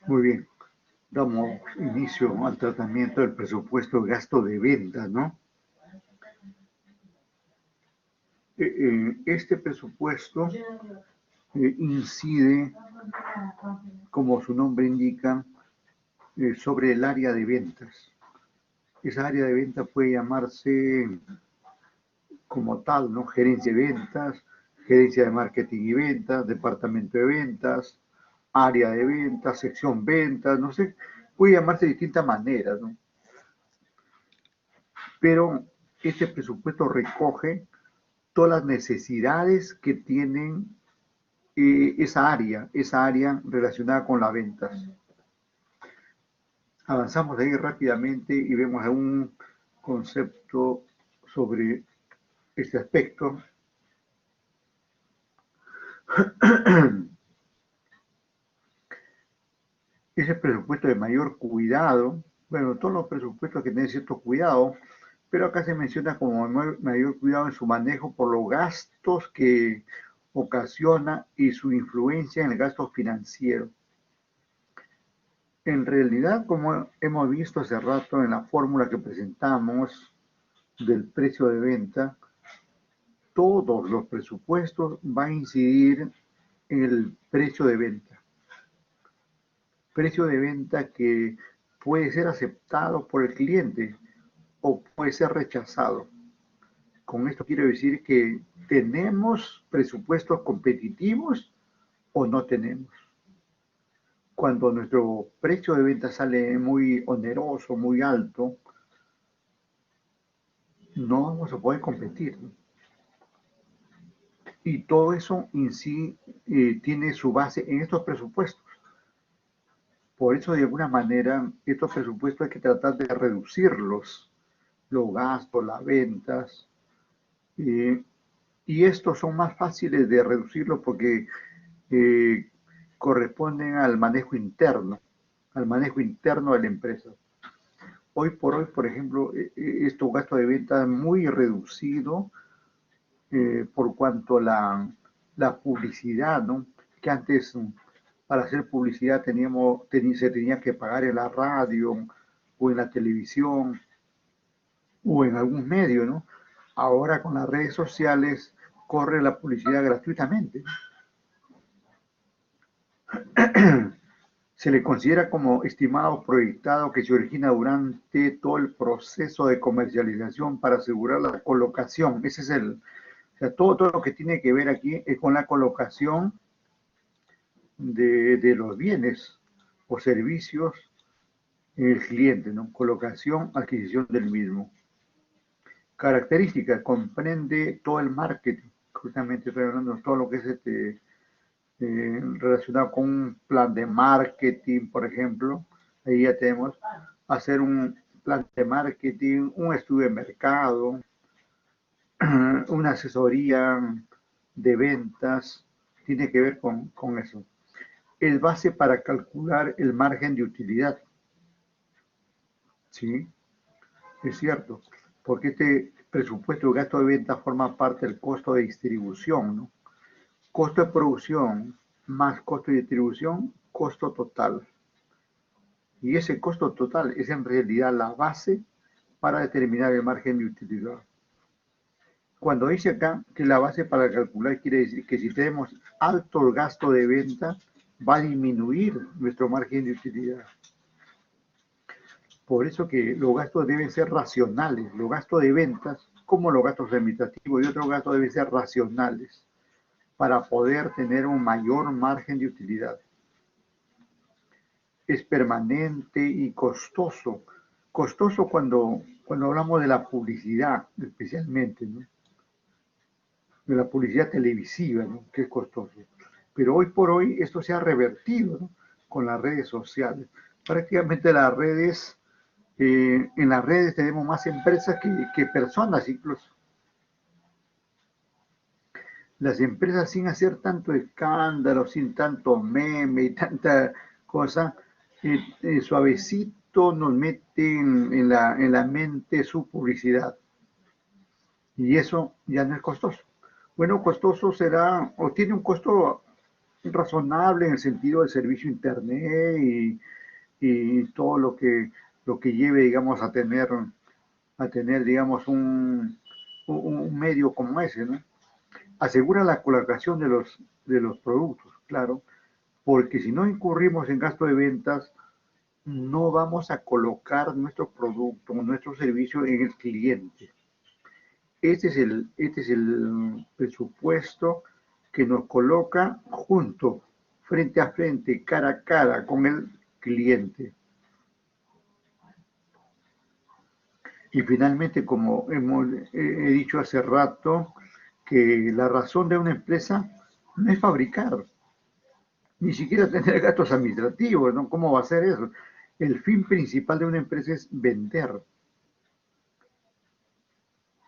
Muy bien. Damos inicio al tratamiento del presupuesto de gasto de ventas, ¿no? Este presupuesto incide, como su nombre indica, sobre el área de ventas. Esa área de ventas puede llamarse como tal, ¿no? Gerencia de ventas, gerencia de marketing y ventas, departamento de ventas, área de ventas, sección ventas, no sé, puede llamarse de distintas maneras, ¿no? Pero este presupuesto recoge todas las necesidades que tienen esa área relacionada con las ventas. Avanzamos ahí rápidamente y vemos un concepto sobre este aspecto. Ese presupuesto de mayor cuidado, bueno, todos los presupuestos que tienen cierto cuidado, pero acá se menciona como mayor cuidado en su manejo por los gastos que ocasiona y su influencia en el gasto financiero. En realidad, como hemos visto hace rato en la fórmula que presentamos del precio de venta, todos los presupuestos van a incidir en el precio de venta. Precio de venta que puede ser aceptado por el cliente o puede ser rechazado. Con esto quiero decir que tenemos presupuestos competitivos o no tenemos. Cuando nuestro precio de venta sale muy oneroso, muy alto, no vamos a poder competir. Y todo eso en sí tiene su base en estos presupuestos. Por eso, de alguna manera, estos presupuestos hay que tratar de reducirlos, los gastos, las ventas, eh, y estos son más fáciles de reducirlos porque eh, corresponden al manejo interno de la empresa. Hoy por hoy, por ejemplo, estos gastos de venta muy reducido por cuanto la publicidad, ¿no? Que antes para hacer publicidad se tenía que pagar en la radio o en la televisión o en algún medio, ¿no? Ahora con las redes sociales corre la publicidad gratuitamente. Se le considera como estimado proyectado que se origina durante todo el proceso de comercialización para asegurar la colocación. Ese es o sea, todo lo que tiene que ver aquí es con la colocación de los bienes o servicios en el cliente, ¿no? Colocación, adquisición del mismo. Características, comprende todo el marketing. Justamente estoy hablando de todo lo que es relacionado con un plan de marketing, por ejemplo. Ahí ya tenemos hacer un plan de marketing, un estudio de mercado, una asesoría de ventas, tiene que ver con eso. Es base para calcular el margen de utilidad. ¿Sí? Es cierto, porque este presupuesto de gasto de venta forma parte del costo de distribución, ¿no? Costo de producción más costo de distribución, costo total. Y ese costo total es en realidad la base para determinar el margen de utilidad. Cuando dice acá que la base para calcular quiere decir que si tenemos alto gasto de venta, va a disminuir nuestro margen de utilidad. Por eso que los gastos deben ser racionales. Los gastos de ventas, como los gastos administrativos y otros gastos, deben ser racionales para poder tener un mayor margen de utilidad. Es permanente y costoso. Costoso cuando hablamos de la publicidad, especialmente, ¿no? De la publicidad televisiva, ¿no? Que es costoso. Pero hoy por hoy esto se ha revertido, ¿no? Con las redes sociales. Prácticamente en las redes tenemos más empresas que personas incluso. Las empresas sin hacer tanto escándalo, sin tanto meme y tanta cosa, suavecito nos meten en la mente su publicidad. Y eso ya no es costoso. Bueno, costoso será, o tiene un costo razonable en el sentido del servicio internet y todo lo que lleve, digamos, a tener digamos, un medio como ese, ¿no? Asegura la colocación de los productos, claro, porque si no incurrimos en gasto de ventas, no vamos a colocar nuestro producto, nuestro servicio en el cliente. Este es el presupuesto que nos coloca junto, frente a frente, cara a cara con el cliente. Y finalmente, como he dicho hace rato, que la razón de una empresa no es fabricar, ni siquiera tener gastos administrativos, ¿no? ¿Cómo va a ser eso? El fin principal de una empresa es vender.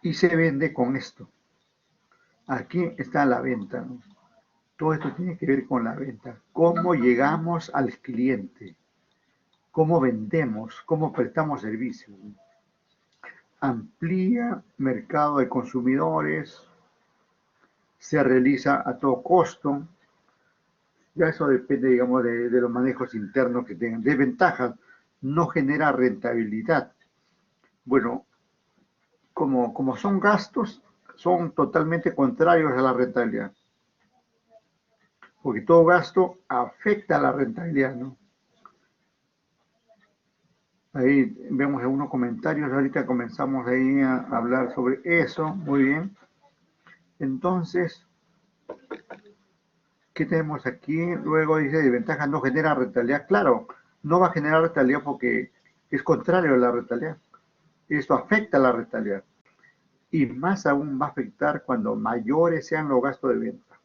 Y se vende con esto. Aquí está la venta, ¿no? Todo esto tiene que ver con la venta. ¿Cómo llegamos al cliente? ¿Cómo vendemos? ¿Cómo prestamos servicios? Amplía mercado de consumidores, se realiza a todo costo. Ya eso depende, digamos, de los manejos internos que tengan. Desventajas, no genera rentabilidad. Bueno, como son gastos, son totalmente contrarios a la rentabilidad. Porque todo gasto afecta a la rentabilidad, ¿no? Ahí vemos algunos comentarios, ahorita comenzamos ahí a hablar sobre eso, muy bien. Entonces, ¿qué tenemos aquí? Luego dice, de ventaja no genera rentabilidad. Claro, no va a generar rentabilidad porque es contrario a la rentabilidad. Esto afecta a la rentabilidad. Y más aún va a afectar cuando mayores sean los gastos de venta.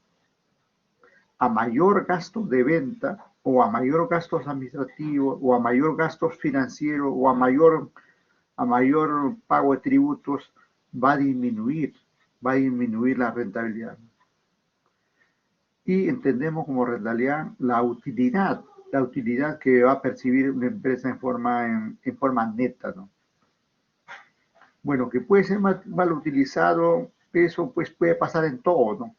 A mayor gasto de venta o a mayor gastos administrativos o a mayor gastos financieros o a mayor pago de tributos va a disminuir la rentabilidad. Y entendemos como rentabilidad la utilidad que va a percibir una empresa en forma neta, ¿no? Bueno, que puede ser mal utilizado, eso pues puede pasar en todo, ¿no?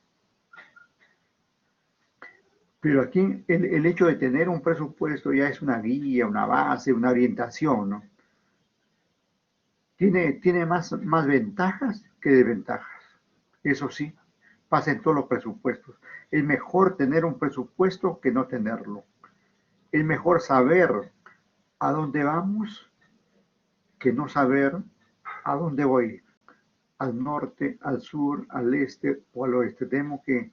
Pero aquí el hecho de tener un presupuesto ya es una guía, una base, una orientación, ¿no? Tiene más ventajas que desventajas. Eso sí, pasa en todos los presupuestos. Es mejor tener un presupuesto que no tenerlo. Es mejor saber a dónde vamos que no saber a dónde voy. Al norte, al sur, al este o al oeste. Tenemos que,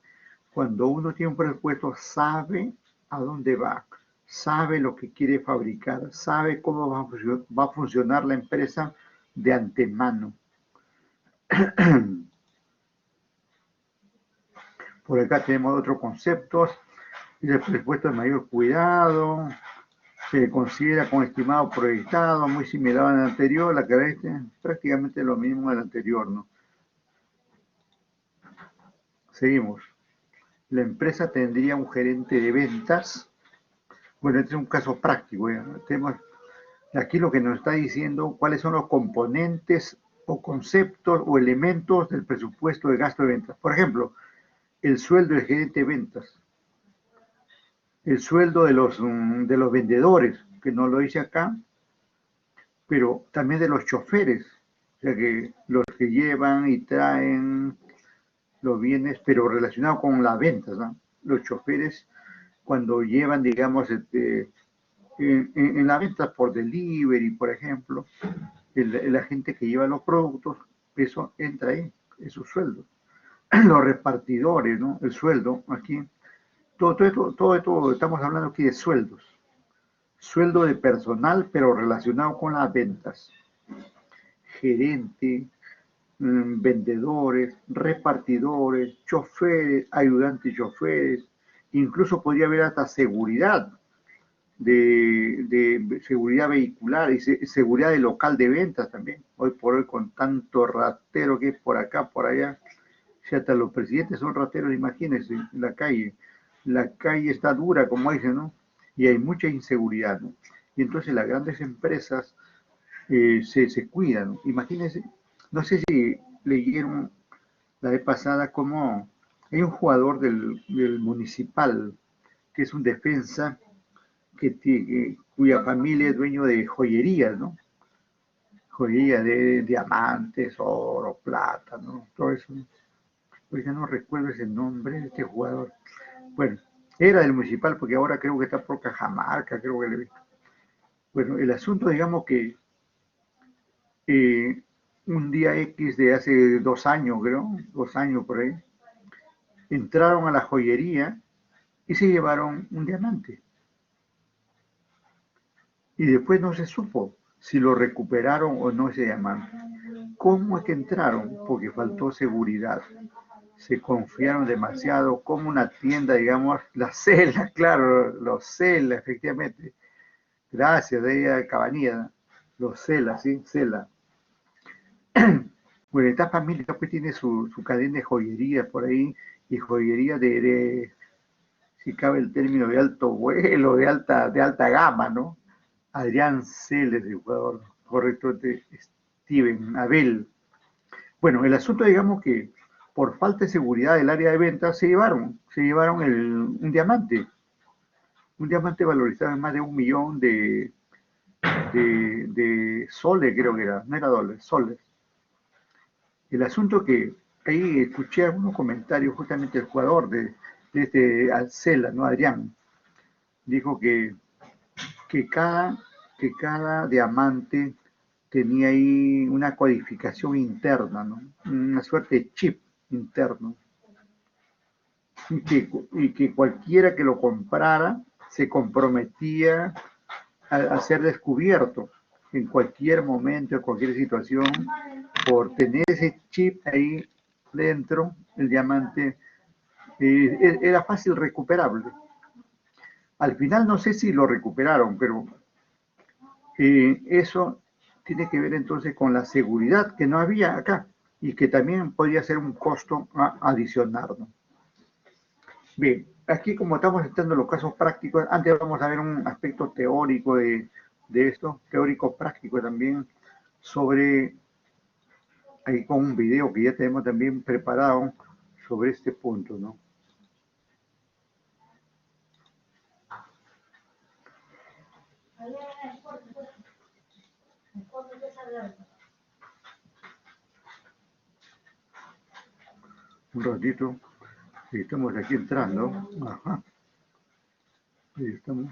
cuando uno tiene un presupuesto, sabe a dónde va, sabe lo que quiere fabricar, sabe cómo va a funcionar la empresa de antemano. Por acá tenemos otros conceptos. El presupuesto de mayor cuidado, se considera con estimado proyectado, muy similar al anterior, la característica prácticamente lo mismo del anterior, ¿no? Seguimos. La empresa tendría un gerente de ventas. Bueno, este es un caso práctico. Tenemos aquí lo que nos está diciendo cuáles son los componentes o conceptos o elementos del presupuesto de gasto de ventas. Por ejemplo, el sueldo del gerente de ventas, el sueldo de los vendedores, que no lo dice acá, pero también de los choferes, o sea que los que llevan y traen los bienes, pero relacionados con las ventas, ¿no? Los choferes cuando llevan, digamos, en la venta por delivery, por ejemplo, la gente que lleva los productos, eso entra ahí, es su sueldo. Los repartidores, ¿no? El sueldo, aquí, todo esto, estamos hablando aquí de sueldos. Sueldo de personal, pero relacionado con las ventas. Gerente, vendedores, repartidores, choferes, ayudantes choferes, incluso podría haber hasta seguridad, de seguridad vehicular y seguridad de local de ventas también. Hoy por hoy con tanto ratero que es por acá, por allá, si hasta los presidentes son rateros, imagínense, en la calle. La calle está dura, como dicen, ¿no? Y hay mucha inseguridad, ¿no? Y entonces las grandes empresas se cuidan. Imagínense, no sé si leyeron la vez pasada cómo hay un jugador del municipal, que es un defensa cuya familia es dueño de joyerías, ¿no? Joyería de diamantes, oro, plata, ¿no? Todo eso. Pues ya no recuerdo ese nombre de este jugador. Bueno, era del Municipal porque ahora creo que está por Cajamarca, creo que le vi. Bueno, el asunto, digamos que un día X de hace 2 años, creo, 2 años por ahí, entraron a la joyería y se llevaron un diamante. Y después no se supo si lo recuperaron o no ese diamante. ¿Cómo es que entraron? Porque faltó seguridad. Se confiaron demasiado, como una tienda, digamos, la Cela, claro, los Cela, efectivamente. Gracias, de ella Cabanilla, los Cela, sí, Cela. Bueno, esta familia pues tiene su cadena de joyería por ahí, y joyería si cabe el término, de alto vuelo, de alta gama, ¿no? Adrián Celes, el jugador correcto de Steven Abel. Bueno, el asunto, digamos que por falta de seguridad del área de ventas se llevaron un diamante valorizado en más de 1 millón de soles, creo que era, no era dólares, soles. El asunto que ahí escuché algunos comentarios, justamente el jugador de este Alcela, ¿no? Adrián, dijo que cada, que cada diamante tenía ahí una codificación interna, ¿no? Una suerte de chip interno, y que cualquiera que lo comprara se comprometía a ser descubierto en cualquier momento, en cualquier situación, por tener ese chip ahí dentro, el diamante era fácil recuperable. Al final no sé si lo recuperaron, pero eso tiene que ver entonces con la seguridad que no había acá y que también podría ser un costo adicional, ¿no? Bien, aquí como estamos entrando en los casos prácticos, antes vamos a ver un aspecto teórico de esto, teórico práctico también, sobre, ahí con un video que ya tenemos también preparado sobre este punto, ¿no? Un ratito, estamos aquí entrando, ajá, ahí estamos.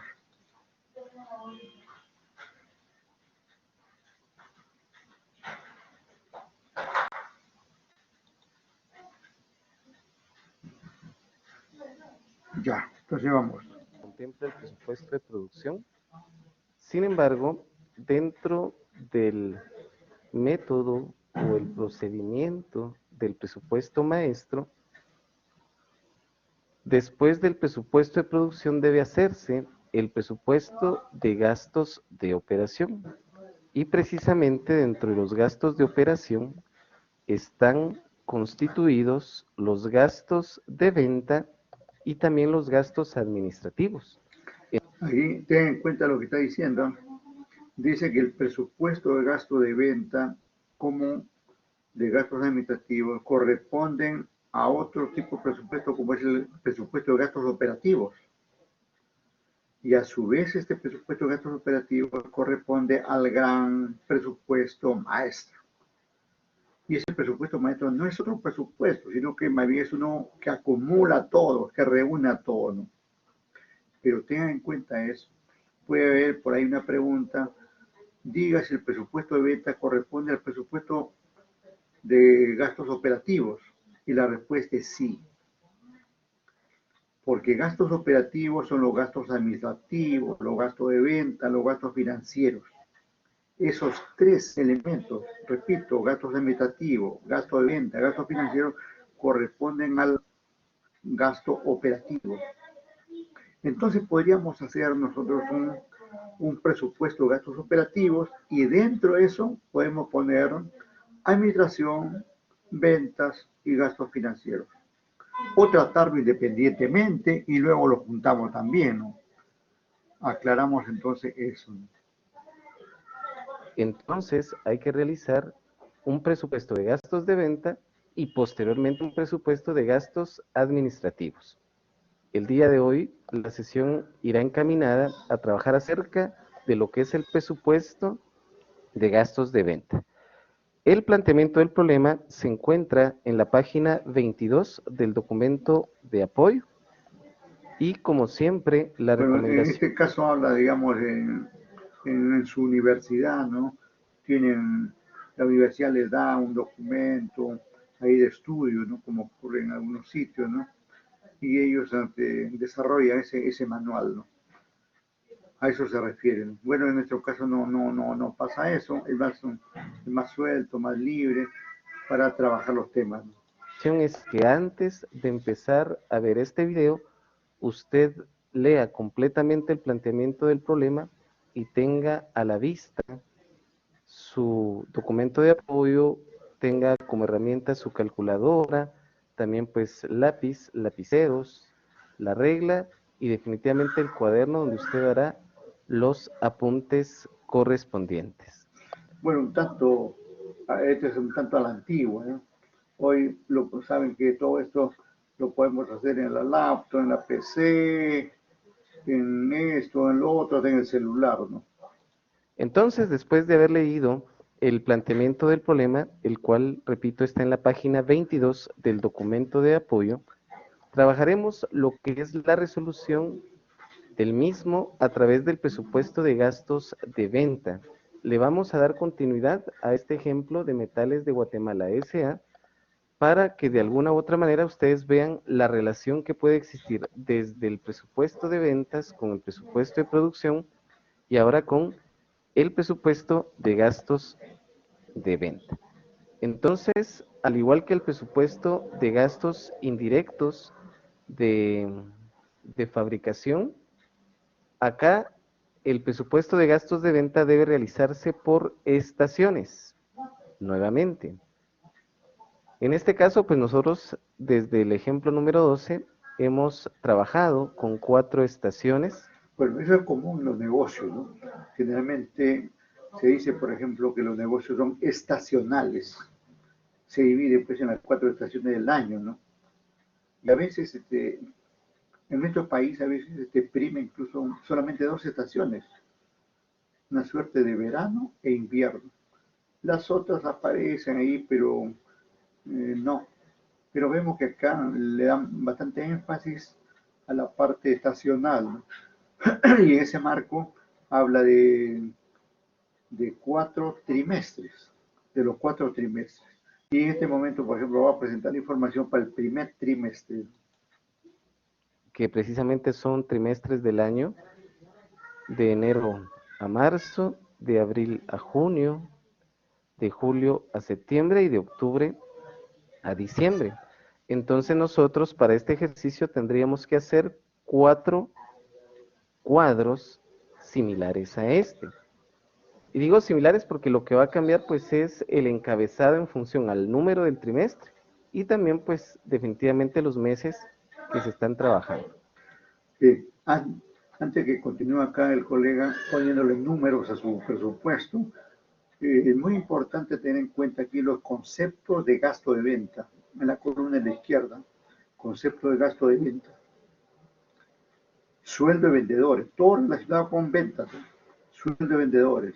Ya, entonces vamos. Contempla el presupuesto de producción. Sin embargo, dentro del método o el procedimiento del presupuesto maestro, después del presupuesto de producción debe hacerse el presupuesto de gastos de operación. Y precisamente dentro de los gastos de operación están constituidos los gastos de venta y también los gastos administrativos. Ahí ten en cuenta lo que está diciendo. Dice que el presupuesto de gasto de venta como de gastos administrativos corresponden a otro tipo de presupuesto como es el presupuesto de gastos operativos. Y a su vez este presupuesto de gastos operativos corresponde al gran presupuesto maestro. Y ese presupuesto maestro no es otro presupuesto, sino que más bien es uno que acumula todo, que reúne todo, ¿no? Pero tengan en cuenta eso. Puede haber por ahí una pregunta: diga si el presupuesto de venta corresponde al presupuesto de gastos operativos. Y la respuesta es sí. Porque gastos operativos son los gastos administrativos, los gastos de venta, los gastos financieros. Esos tres elementos, repito, gastos administrativos, gasto de venta, gasto financiero, corresponden al gasto operativo. Entonces podríamos hacer nosotros un presupuesto de gastos operativos, y dentro de eso podemos poner administración, ventas y gastos financieros. O tratarlo independientemente y luego lo juntamos también, ¿no? Aclaramos entonces eso, ¿no? Entonces hay que realizar un presupuesto de gastos de venta y posteriormente un presupuesto de gastos administrativos. el día de hoy la sesión irá encaminada a trabajar acerca de lo que es el presupuesto de gastos de venta. El planteamiento del problema se encuentra en la página 22 del documento de apoyo y, como siempre, la Bueno, en recomendación. este caso habla, digamos, en su universidad, ¿no? La universidad les da un documento ahí de estudio, ¿no? Como ocurre en algunos sitios, ¿no? Y ellos desarrollan ese manual, ¿no? A eso se refieren. Bueno, en nuestro caso no pasa eso, es más suelto, más libre para trabajar los temas, ¿no? Es que antes de empezar a ver este video, usted lea completamente el planteamiento del problema y tenga a la vista su documento de apoyo, tenga como herramienta su calculadora, también pues lápiz, lapiceros, la regla y definitivamente el cuaderno donde usted hará los apuntes correspondientes. Bueno, este es un tanto a la antigua, ¿no? Hoy saben que todo esto lo podemos hacer en la laptop, en la PC, en esto, en lo otro, en el celular, ¿no? Entonces, después de haber leído el planteamiento del problema, el cual, repito, está en la página 22 del documento de apoyo, trabajaremos lo que es la resolución del mismo a través del presupuesto de gastos de venta. Le vamos a dar continuidad a este ejemplo de Metales de Guatemala S.A. para que de alguna u otra manera ustedes vean la relación que puede existir desde el presupuesto de ventas con el presupuesto de producción y ahora con el presupuesto de gastos de venta. Entonces, al igual que el presupuesto de gastos indirectos de fabricación, acá el presupuesto de gastos de venta debe realizarse por estaciones, nuevamente. En este caso, pues nosotros desde el ejemplo número 12 hemos trabajado con 4 estaciones. Bueno, eso es común en los negocios, ¿no? Generalmente se dice, por ejemplo, que los negocios son estacionales. Se divide pues en las 4 estaciones del año, ¿no? Y a veces, en nuestro país, a veces prima incluso solamente 2 estaciones, una suerte de verano e invierno. Las otras aparecen ahí, pero no. Pero vemos que acá le dan bastante énfasis a la parte estacional, ¿no? Y ese marco habla de 4 trimestres, de los 4 trimestres. Y en este momento, por ejemplo, voy a presentar información para el primer trimestre. Que precisamente son trimestres del año, de enero a marzo, de abril a junio, de julio a septiembre y de octubre a diciembre. Entonces nosotros para este ejercicio tendríamos que hacer 4 cuadros similares a este. Y digo similares porque lo que va a cambiar pues es el encabezado en función al número del trimestre y también pues definitivamente los meses que se están trabajando. Antes que continúe acá el colega poniéndole números a su presupuesto, es muy importante tener en cuenta aquí los conceptos de gasto de venta. En la columna de la izquierda, concepto de gasto de venta. Sueldo de vendedores, todo relacionado con ventas, ¿eh? Sueldo de vendedores,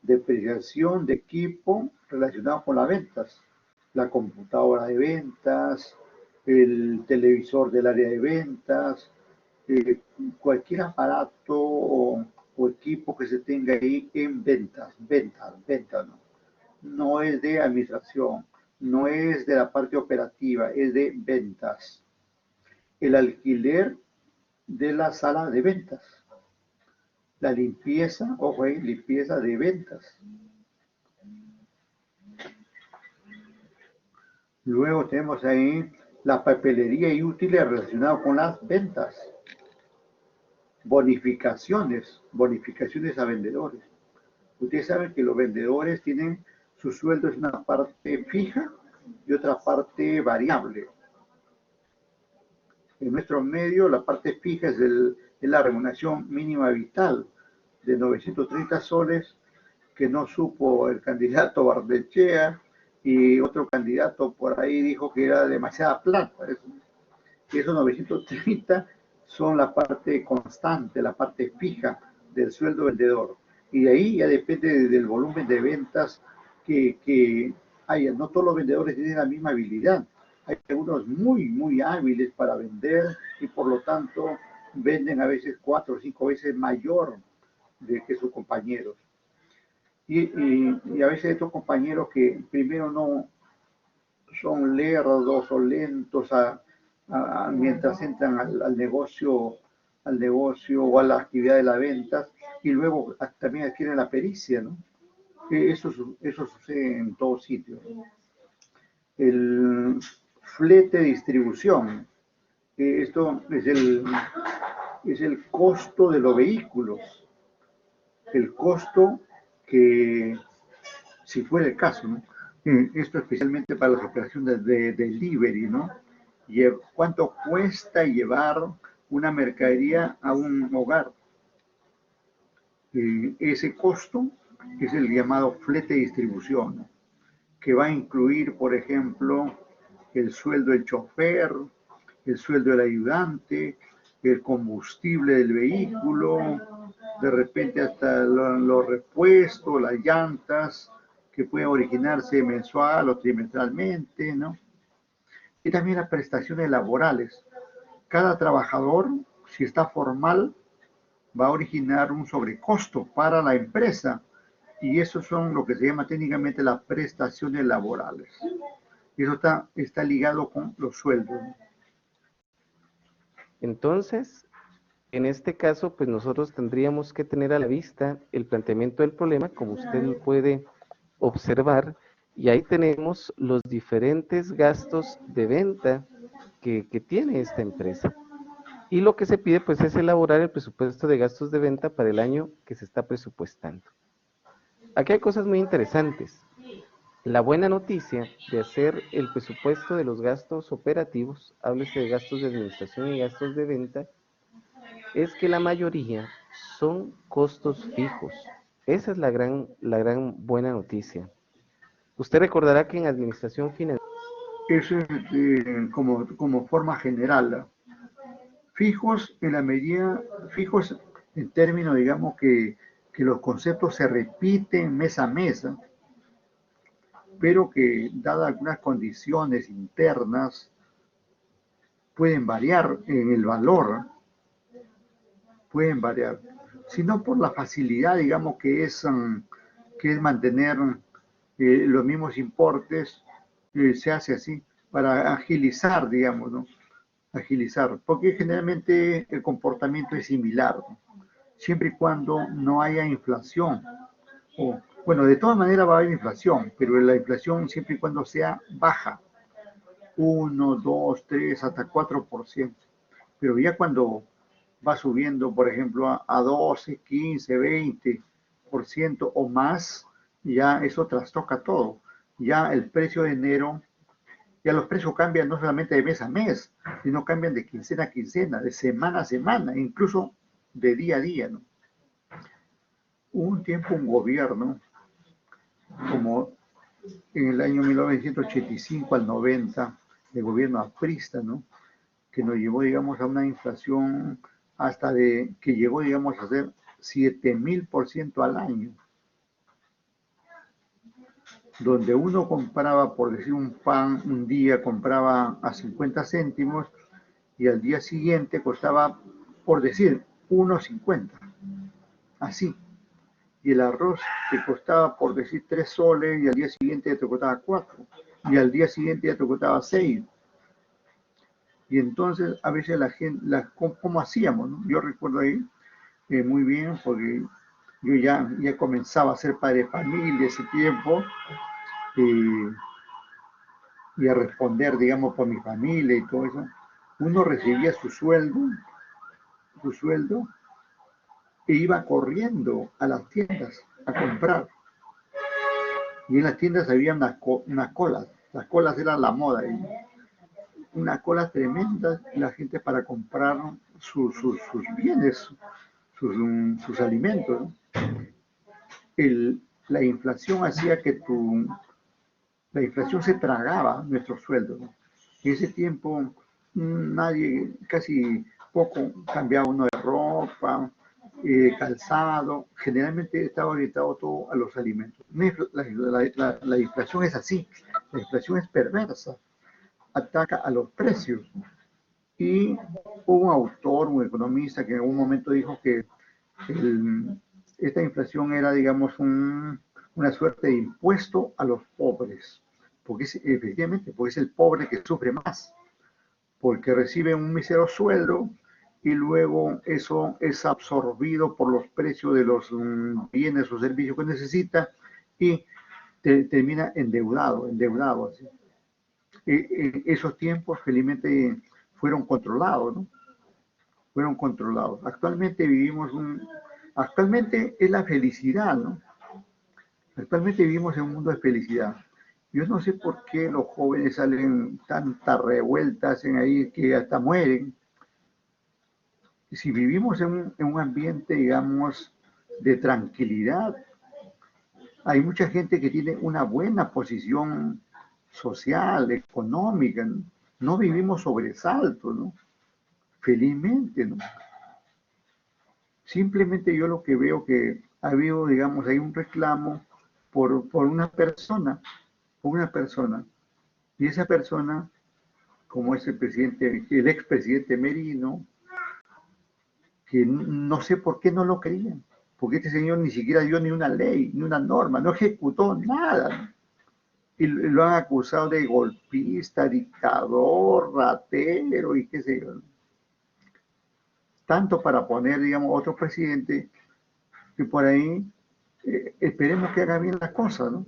depreciación de equipo relacionado con las ventas, la computadora de ventas, el televisor del área de ventas, eh, cualquier aparato o equipo que se tenga ahí en ventas, ¿no? No es de administración, no es de la parte operativa, es de ventas. El alquiler de la sala de ventas, la limpieza, ojo ahí, limpieza de ventas. Luego tenemos ahí la papelería y útiles relacionados con las ventas. Bonificaciones a vendedores. Ustedes saben que los vendedores tienen su sueldo es una parte fija y otra parte variable. En nuestro medio, la parte fija es la remuneración mínima vital de 930 soles que no supo el candidato Barnechea y otro candidato por ahí dijo que era demasiada plata. Esos 930 son la parte constante, la parte fija del sueldo vendedor. Y de ahí ya depende del volumen de ventas que haya. No todos los vendedores tienen la misma habilidad. Hay algunos muy hábiles para vender y por lo tanto venden a veces 4 o 5 veces mayor de que sus compañeros. Y a veces estos compañeros que primero no son lerdos o lentos mientras entran al negocio o a la actividad de la venta y luego también adquieren la pericia, ¿no? Eso sucede en todos sitios. El flete de distribución, esto es el costo de los vehículos, el costo que, si fuera el caso, ¿no? Esto especialmente para las operaciones de delivery, ¿no? ¿Cuánto cuesta llevar una mercadería a un hogar? Ese costo es el llamado flete de distribución, ¿no? Que va a incluir, por ejemplo, el sueldo del chofer, el sueldo del ayudante, el combustible del vehículo, de repente hasta los repuestos, las llantas, que pueden originarse mensual o trimestralmente, ¿no? Y también las prestaciones laborales. Cada trabajador, si está formal, va a originar un sobrecosto para la empresa y eso son lo que se llama técnicamente las prestaciones laborales. Y eso está ligado con los sueldos. Entonces, en este caso, pues nosotros tendríamos que tener a la vista el planteamiento del problema, como usted lo puede observar, y ahí tenemos los diferentes gastos de venta que tiene esta empresa. Y lo que se pide, pues, es elaborar el presupuesto de gastos de venta para el año que se está presupuestando. Aquí hay cosas muy interesantes. La buena noticia de hacer el presupuesto de los gastos operativos, háblese de gastos de administración y gastos de venta, es que la mayoría son costos fijos. Esa es la gran buena noticia. Usted recordará que en administración financiera... Eso es como forma general. Fijos en la medida, fijos en términos, digamos, que los conceptos se repiten mes a mes, ¿no? Pero que dadas algunas condiciones internas pueden variar en el valor, pueden variar, sino por la facilidad, digamos, que es mantener los mismos importes, se hace así, para agilizar, digamos, ¿no? Agilizar, porque generalmente el comportamiento es similar, ¿no? Siempre y cuando no haya inflación. Bueno, de todas maneras va a haber inflación, pero la inflación siempre y cuando sea baja, 1, 2, 3, hasta 4%. Pero ya cuando va subiendo, por ejemplo, a 12, 15, 20% o más, ya eso trastoca todo. Ya el precio de enero, ya los precios cambian no solamente de mes a mes, sino cambian de quincena a quincena, de semana a semana, incluso de día a día, ¿no? Hubo un tiempo un gobierno, como en el año 1985 al 90, el gobierno aprista, ¿no? Que nos llevó, digamos, a una inflación hasta que llegó, digamos, a ser 7,000% al año, donde uno compraba, por decir un pan, un día compraba a 50 céntimos y al día siguiente costaba, por decir, 1,50, así. Y el arroz te costaba, por decir, 3 soles y al día siguiente te costaba 4 y al día siguiente ya te costaba 6. Y entonces a veces la gente, ¿cómo hacíamos, no? Yo recuerdo ahí muy bien porque yo ya comenzaba a ser padre de familia ese tiempo y a responder, digamos, por mi familia y todo eso. Uno recibía su sueldo e iba corriendo a las tiendas a comprar. Y en las tiendas había unas colas. Las colas eran la moda. Una cola tremenda la gente para comprar sus bienes, sus alimentos, ¿no? La inflación hacía que la inflación se tragaba nuestros sueldos, ¿no? En ese tiempo nadie, casi poco cambiaba uno de ropa, calzado, generalmente estaba orientado todo a los alimentos. La inflación es así, la inflación es perversa, ataca a los precios. Y hubo un autor, un economista, que en algún momento dijo que esta inflación era, digamos, una suerte de impuesto a los pobres, porque efectivamente, porque es el pobre que sufre más, porque recibe un mísero sueldo y luego eso es absorbido por los precios de los bienes o servicios que necesita y termina endeudado así. Esos tiempos felizmente fueron controlados, ¿no? Fueron controlados. Actualmente es la felicidad, ¿no? Actualmente vivimos en un mundo de felicidad. Yo no sé por qué los jóvenes salen tantas revueltas, hacen ahí que hasta mueren. Si vivimos en un ambiente, digamos, de tranquilidad, hay mucha gente que tiene una buena posición social, económica, ¿no? No vivimos sobresaltos, ¿no? Felizmente, ¿no? Simplemente yo lo que veo que ha habido, digamos, hay un reclamo por una persona, y esa persona, como es el expresidente Merino, que no sé por qué no lo querían, porque este señor ni siquiera dio ni una ley, ni una norma, no ejecutó nada, y lo han acusado de golpista, dictador, ratero y qué sé yo, tanto para poner, digamos, otro presidente que por ahí esperemos que haga bien las cosas, ¿no?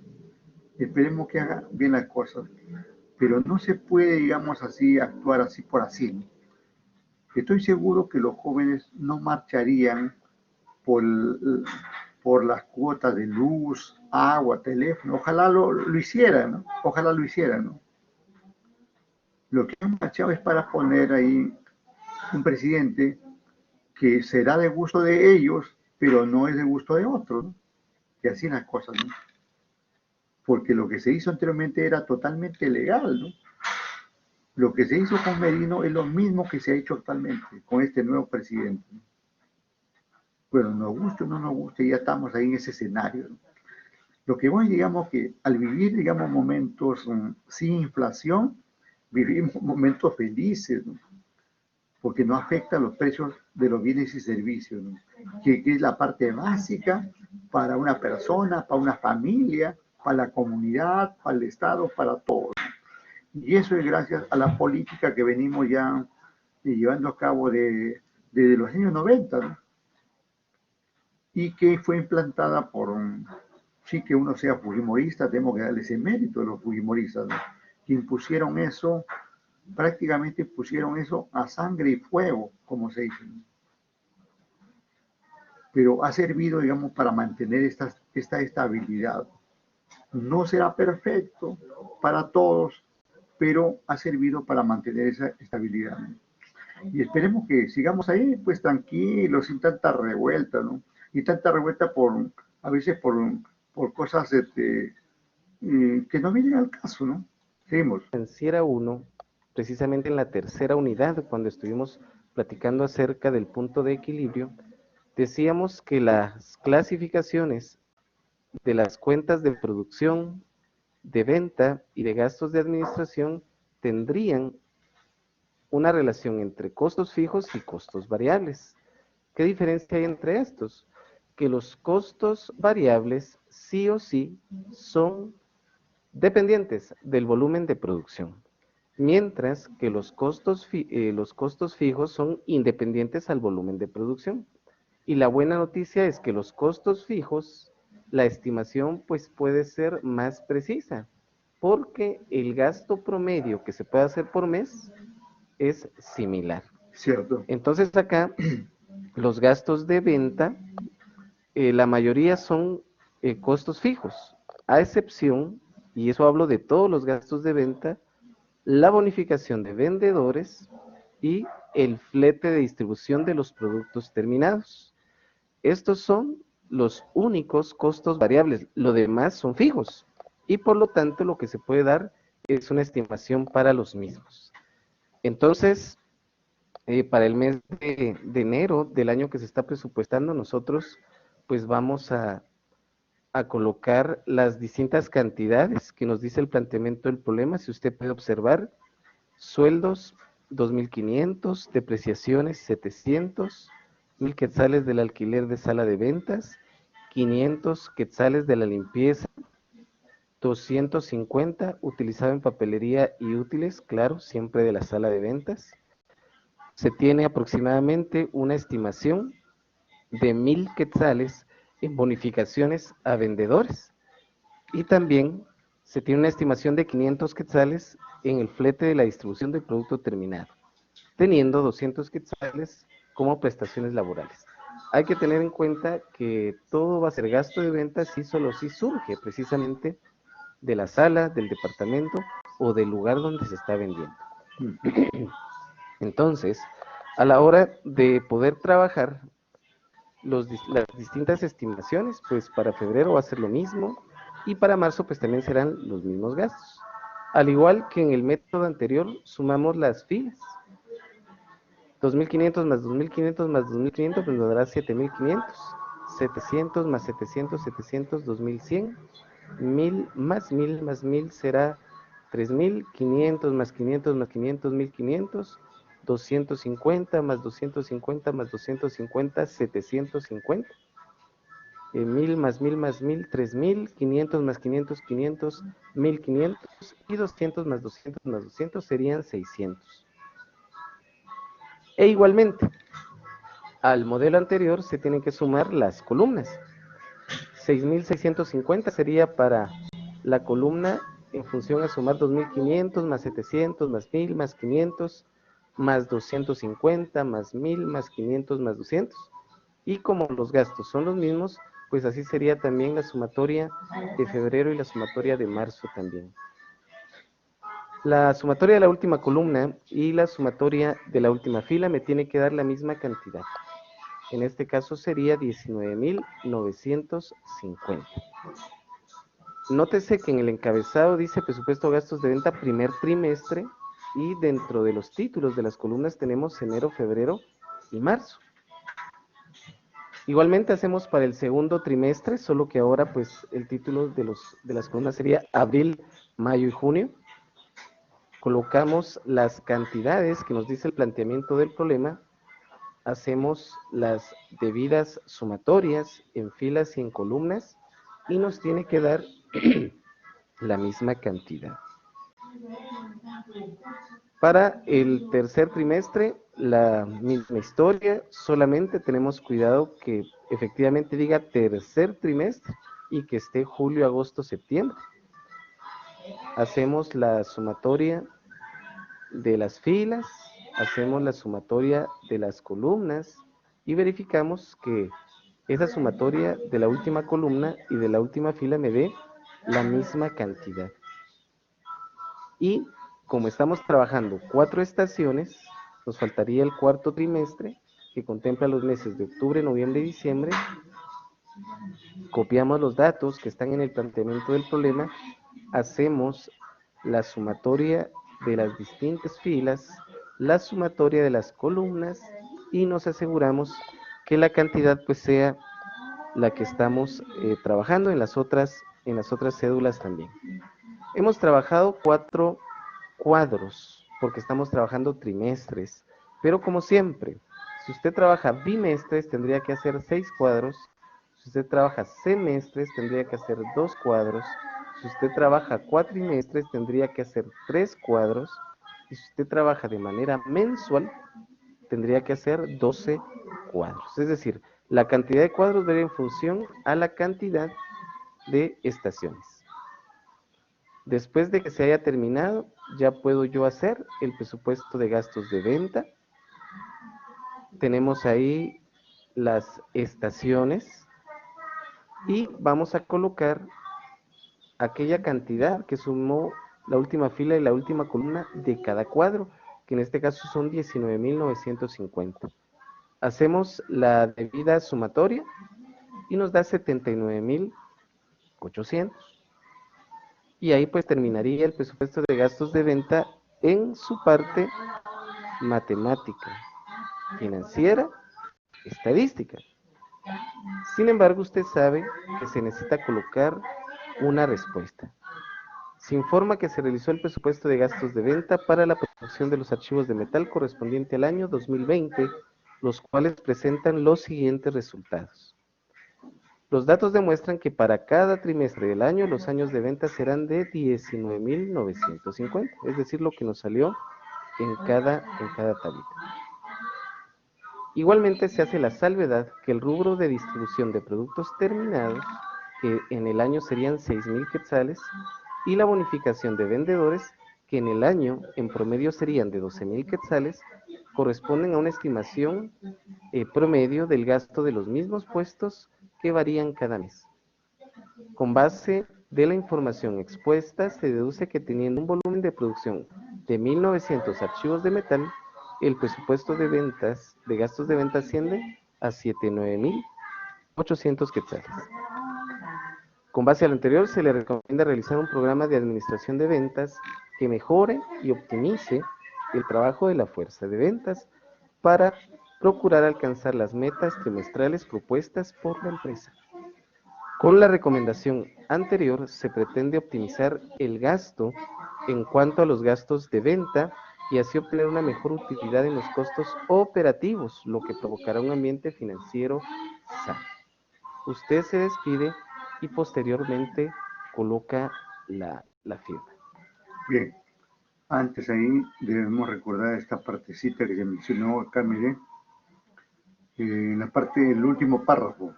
Esperemos que haga bien las cosas, pero no se puede, digamos así, actuar así por así, ¿no? Estoy seguro que los jóvenes no marcharían por, por las cuotas de luz, agua, teléfono. Ojalá lo hicieran, ¿no? Ojalá lo hicieran, ¿no? Lo que han marchado es para poner ahí un presidente que será de gusto de ellos, pero no es de gusto de otros, ¿no? Que así las cosas, ¿no? Porque lo que se hizo anteriormente era totalmente legal, ¿no? Lo que se hizo con Merino es lo mismo que se ha hecho actualmente con este nuevo presidente. Bueno, nos guste o no nos guste, ya estamos ahí en ese escenario, ¿no? Lo que voy, digamos que al vivir, digamos, momentos sin inflación, vivimos momentos felices, ¿no? Porque no afecta los precios de los bienes y servicios, ¿no? Que es la parte básica para una persona, para una familia, para la comunidad, para el Estado, para todos. Y eso es gracias a la política que venimos ya llevando a cabo desde los años 90, ¿no? Y que fue implantada sí que uno sea fujimorista, tenemos que darle ese mérito a los fujimoristas, ¿no? Que impusieron eso, prácticamente pusieron eso a sangre y fuego, como se dice, ¿no? Pero ha servido, digamos, para mantener esta estabilidad. No será perfecto para todos, pero ha servido para mantener esa estabilidad, ¿no? Y esperemos que sigamos ahí, pues tranquilos, sin tanta revuelta, ¿no? Y tanta revuelta a veces por cosas que no vienen al caso, ¿no? Seguimos. Financiera 1, precisamente en la tercera unidad, cuando estuvimos platicando acerca del punto de equilibrio, decíamos que las clasificaciones de las cuentas de producción, de venta y de gastos de administración tendrían una relación entre costos fijos y costos variables. ¿Qué diferencia hay entre estos? Que los costos variables sí o sí son dependientes del volumen de producción, mientras que los costos fijos son independientes al volumen de producción. Y la buena noticia es que los costos fijos, la estimación pues puede ser más precisa, porque el gasto promedio que se puede hacer por mes es similar. Cierto. Entonces acá los gastos de venta, la mayoría son costos fijos, a excepción, y eso hablo de todos los gastos de venta, la bonificación de vendedores y el flete de distribución de los productos terminados. Estos son los únicos costos variables, lo demás son fijos y por lo tanto lo que se puede dar es una estimación para los mismos. Entonces, Para el mes de enero del año que se está presupuestando, nosotros pues vamos a colocar las distintas cantidades que nos dice el planteamiento del problema. Si usted puede observar, sueldos 2.500, depreciaciones 700, 1.000 quetzales del alquiler de sala de ventas, 500 quetzales de la limpieza, 250 utilizado en papelería y útiles, claro, siempre de la sala de ventas. Se tiene aproximadamente una estimación de 1.000 quetzales en bonificaciones a vendedores, y también se tiene una estimación de 500 quetzales en el flete de la distribución del producto terminado, teniendo 200 quetzales como prestaciones laborales. Hay que tener en cuenta que todo va a ser gasto de ventas y solo si surge precisamente de la sala, del departamento o del lugar donde se está vendiendo. Entonces, a la hora de poder trabajar las distintas estimaciones, pues para febrero va a ser lo mismo y para marzo pues también serán los mismos gastos. Al igual que en el método anterior, sumamos las filas. 2.500 más 2.500 más 2.500 pues nos dará 7.500. 700 más 700, 700, 2.100. 1.000 más 1.000 más 1.000 será 3.000. 500 más 500 más 500, 1.500. 250 más 250 más 250, 750. 1.000 más 1.000 más 1.000, 3.000. 500 más 500, 500, 1.500. Y 200 más 200 más 200 serían 600. E igualmente, al modelo anterior se tienen que sumar las columnas. 6.650 sería para la columna en función a sumar 2.500 más 700 más 1.000 más 500 más 250 más 1.000 más 500 más 200. Y como los gastos son los mismos, pues así sería también la sumatoria de febrero y la sumatoria de marzo también. La sumatoria de la última columna y la sumatoria de la última fila me tiene que dar la misma cantidad. En este caso sería 19.950. Nótese que en el encabezado dice presupuesto gastos de venta primer trimestre, y dentro de los títulos de las columnas tenemos enero, febrero y marzo. Igualmente hacemos para el segundo trimestre, solo que ahora pues el título de las columnas sería abril, mayo y junio. Colocamos las cantidades que nos dice el planteamiento del problema, hacemos las debidas sumatorias en filas y en columnas y nos tiene que dar la misma cantidad. Para el tercer trimestre, la misma historia, solamente tenemos cuidado que efectivamente diga tercer trimestre y que esté julio, agosto, septiembre. Hacemos la sumatoria de las filas, hacemos la sumatoria de las columnas y verificamos que esa sumatoria de la última columna y de la última fila me dé la misma cantidad. Y como estamos trabajando 4 estaciones, nos faltaría el cuarto trimestre, que contempla los meses de octubre, noviembre y diciembre. Copiamos los datos que están en el planteamiento del problema, hacemos la sumatoria de las distintas filas, la sumatoria de las columnas y nos aseguramos que la cantidad pues sea la que estamos trabajando en las otras cédulas también. Hemos trabajado 4 cuadros porque estamos trabajando trimestres, pero como siempre, si usted trabaja bimestres tendría que hacer 6 cuadros. Si usted trabaja semestres tendría que hacer 2 cuadros. Si usted trabaja cuatrimestres tendría que hacer 3 cuadros. Y si usted trabaja de manera mensual tendría que hacer 12 cuadros. Es decir, la cantidad de cuadros debe en función a la cantidad de estaciones. Después de que se haya terminado, ya puedo yo hacer el presupuesto de gastos de venta. Tenemos ahí las estaciones y vamos a colocar aquella cantidad que sumó la última fila y la última columna de cada cuadro, que en este caso son 19.950. Hacemos la debida sumatoria y nos da 79.800. Y ahí pues terminaría el presupuesto de gastos de venta en su parte matemática. financiera, estadística. Sin embargo, usted sabe que se necesita colocar una respuesta. Se informa que se realizó el presupuesto de gastos de venta para la producción de los archivos de metal correspondiente al año 2020, los cuales presentan los siguientes resultados. Los datos demuestran que para cada trimestre del año los años de venta serán de 19.950, es decir, lo que nos salió en cada tablita. Igualmente se hace la salvedad que el rubro de distribución de productos terminados, que en el año serían 6.000 quetzales, y la bonificación de vendedores, que en el año en promedio serían de 12.000 quetzales, corresponden a una estimación promedio del gasto de los mismos puestos que varían cada mes. Con base de la información expuesta, se deduce que teniendo un volumen de producción de 1.900 archivos de metal, el presupuesto de ventas, de gastos de venta asciende a 79.800 quetzales. Con base a lo anterior, se le recomienda realizar un programa de administración de ventas que mejore y optimice el trabajo de la fuerza de ventas para procurar alcanzar las metas trimestrales propuestas por la empresa. Con la recomendación anterior, se pretende optimizar el gasto en cuanto a los gastos de venta y así obtener una mejor utilidad en los costos operativos, lo que provocará un ambiente financiero sano. Usted se despide y posteriormente coloca la firma. Bien, antes ahí debemos recordar esta partecita que se mencionó acá, mire, en la parte del último párrafo.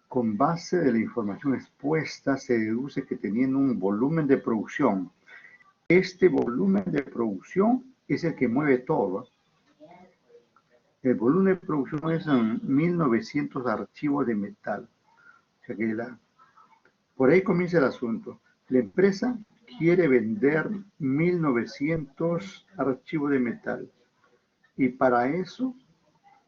Con base de la información expuesta, se deduce que teniendo un volumen de producción, este volumen de producción es el que mueve todo. El volumen de producción es 1.900 archivos de metal. O sea que por ahí comienza el asunto. La empresa quiere vender 1.900 archivos de metal y para eso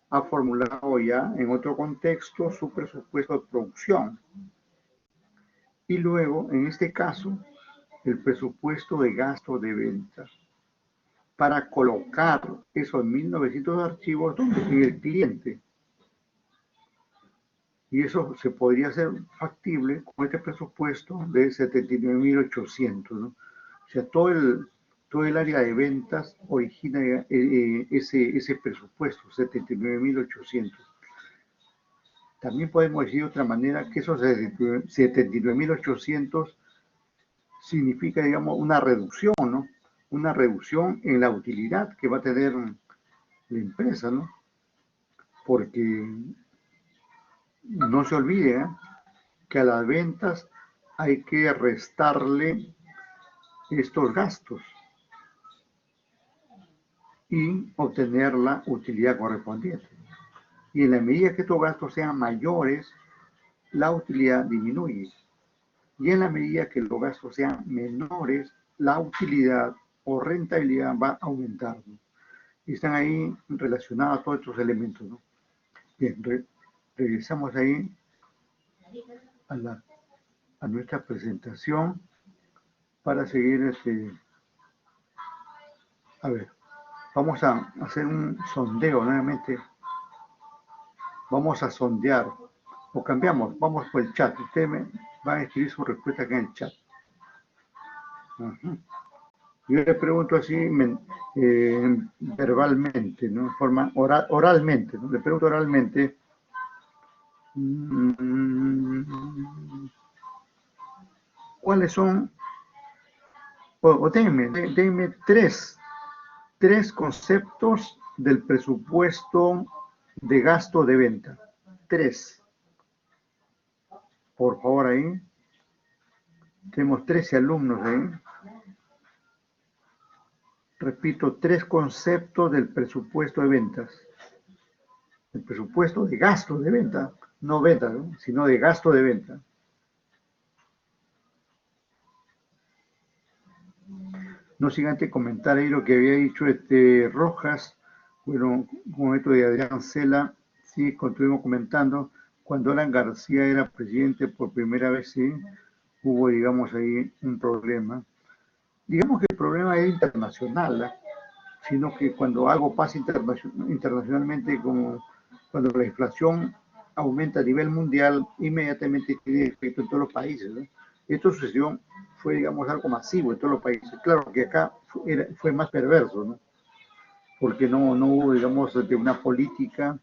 ha formulado ya en otro contexto su presupuesto de producción. Y luego, en este caso, el presupuesto de gasto de venta para colocar esos 1.900 archivos en el cliente. Y eso se podría hacer factible con este presupuesto de 79.800, ¿no? O sea, todo el área de ventas origina ese presupuesto, 79.800. También podemos decir de otra manera que esos 79.800 significa, digamos, una reducción, ¿no? Una reducción en la utilidad que va a tener la empresa, ¿no? Porque no se olvide que a las ventas hay que restarle estos gastos y obtener la utilidad correspondiente. Y en la medida que estos gastos sean mayores, la utilidad disminuye. Y en la medida que los gastos sean menores, la utilidad o rentabilidad va aumentando. Y están ahí relacionados todos estos elementos, ¿no? Bien, regresamos ahí a nuestra presentación para seguir a ver, vamos a hacer un sondeo nuevamente. Vamos a sondear o cambiamos, vamos por el chat. Ustedes me van a escribir su respuesta acá en el chat. Yo le pregunto así verbalmente, ¿no? En forma oralmente, ¿no? Le pregunto oralmente. ¿Cuáles son? O denme tres conceptos del presupuesto de gasto de venta. Tres. Por favor, ahí. Tenemos 13 alumnos ahí. Repito, tres conceptos del presupuesto de ventas. El presupuesto de gasto de venta, no venta, ¿no? Sino de gasto de venta. No sin antes comentar ahí lo que había dicho Rojas, bueno, con esto de Adrián Cela, sí, continuamos comentando, cuando Alan García era presidente por primera vez, sí, hubo, digamos, ahí un problema. Digamos que el problema es internacional, ¿eh? sino que cuando algo pasa internacionalmente, como cuando la inflación aumenta a nivel mundial, inmediatamente tiene efecto en todos los países, ¿no? Esto sucedió, fue, digamos, algo masivo en todos los países. Claro que acá fue más perverso, ¿no? Porque no hubo, digamos, una política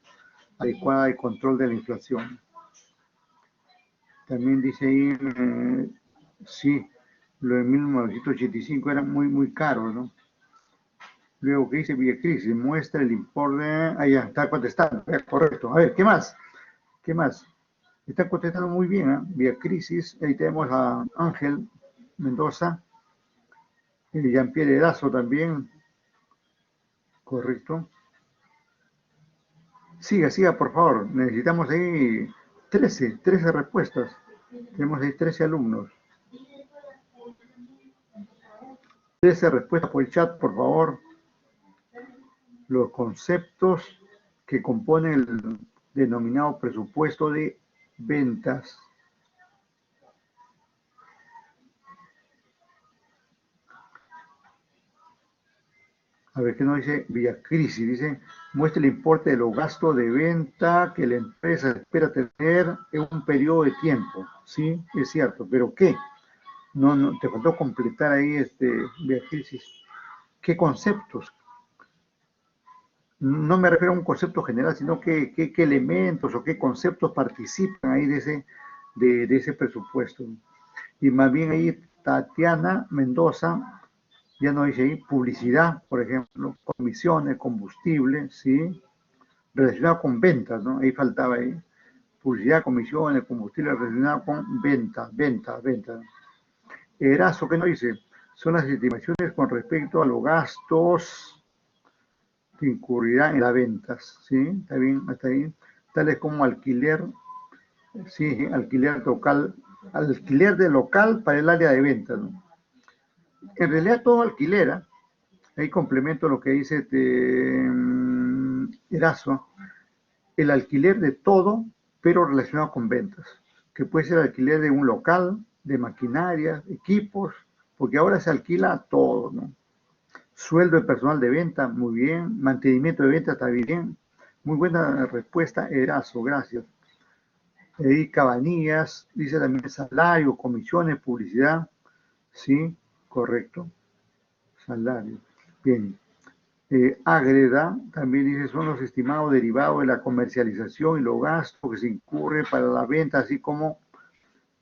adecuada de control de la inflación. También dice ahí, sí, lo de 1985 era muy caro, ¿no? Luego, ¿qué dice Vía Crisis? Muestra el importe. Ah, ya, está contestando. Correcto. A ver, ¿qué más? ¿Qué más? Está contestando muy bien, ¿eh? Vía Crisis. Ahí tenemos a Ángel Mendoza. Jean-Pierre Erazo también. Correcto. Siga, por favor. Necesitamos ahí 13 respuestas. Tenemos ahí 13 alumnos. 13 respuestas por el chat, por favor. Los conceptos que componen el denominado presupuesto de ventas. A ver, ¿qué nos dice Vía Crisis? Dice, muestra el importe de los gastos de venta que la empresa espera tener en un periodo de tiempo. Sí, es cierto, pero ¿qué? No, te faltó completar ahí, Vía Crisis. ¿Qué conceptos? No me refiero a un concepto general, sino qué elementos o qué conceptos participan ahí de ese presupuesto. Y más bien ahí Tatiana Mendoza ya nos dice ahí publicidad, por ejemplo, comisiones, combustible, ¿sí? Relacionado con ventas, ¿no? Ahí faltaba ahí. Publicidad, comisiones, combustible relacionado con ventas. Erazo, ¿qué nos dice? Son las estimaciones con respecto a los gastos que incurrirán en las ventas, ¿sí? Está bien, hasta ahí. Tales como alquiler, sí, alquiler local, alquiler de local para el área de ventas, ¿no? En realidad todo alquilera, ahí complemento lo que dice Erazo, el alquiler de todo, pero relacionado con ventas, que puede ser alquiler de un local, de maquinaria, equipos, porque ahora se alquila todo, ¿no? Sueldo de personal de venta, muy bien. Mantenimiento de venta, está bien. Muy buena respuesta, Erazo, gracias. Cabanillas, dice también salario, comisiones, publicidad, sí, correcto, salario. Bien. Ágreda también dice son los estimados derivados de la comercialización y los gastos que se incurren para la venta, así como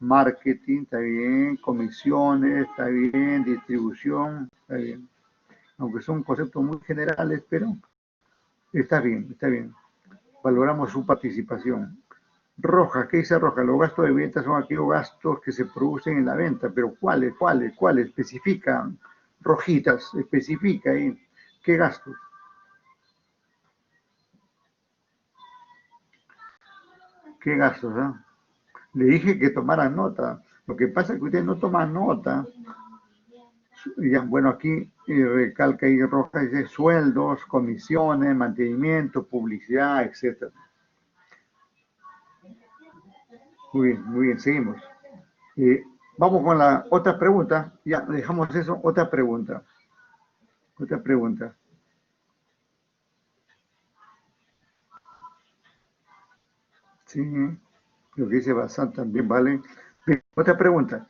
marketing, está bien, comisiones, está bien, distribución, está bien. Aunque son conceptos muy generales, pero está bien, está bien. Valoramos su participación. Roja, ¿qué dice Roja? Los gastos de venta son aquellos gastos que se producen en la venta, pero ¿cuáles? Especifica, Rojitas, especifica ahí. ¿Qué gastos? ¿Qué gastos? ¿Eh? Le dije que tomaran nota. Lo que pasa es que ustedes no toman nota. Ya, bueno, aquí recalca y Roja dice sueldos, comisiones, mantenimiento, publicidad, etc. Muy bien, seguimos. Vamos con la otra pregunta. Ya, dejamos eso. Otra pregunta. Otra pregunta. Sí, lo que dice Bazán también vale. Bien, otra pregunta.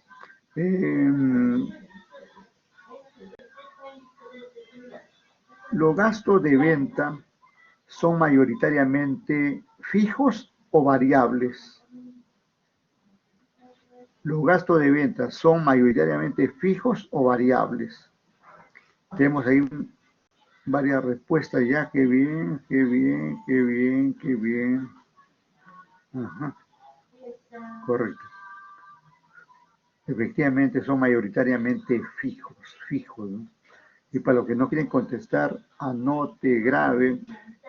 ¿Los gastos de venta son mayoritariamente fijos o variables? ¿Los gastos de venta son mayoritariamente fijos o variables? Tenemos ahí varias respuestas ya. Qué bien, qué bien, qué bien, qué bien. Ajá, correcto. Efectivamente son mayoritariamente fijos, ¿no? Y para los que no quieren contestar, anote, grave.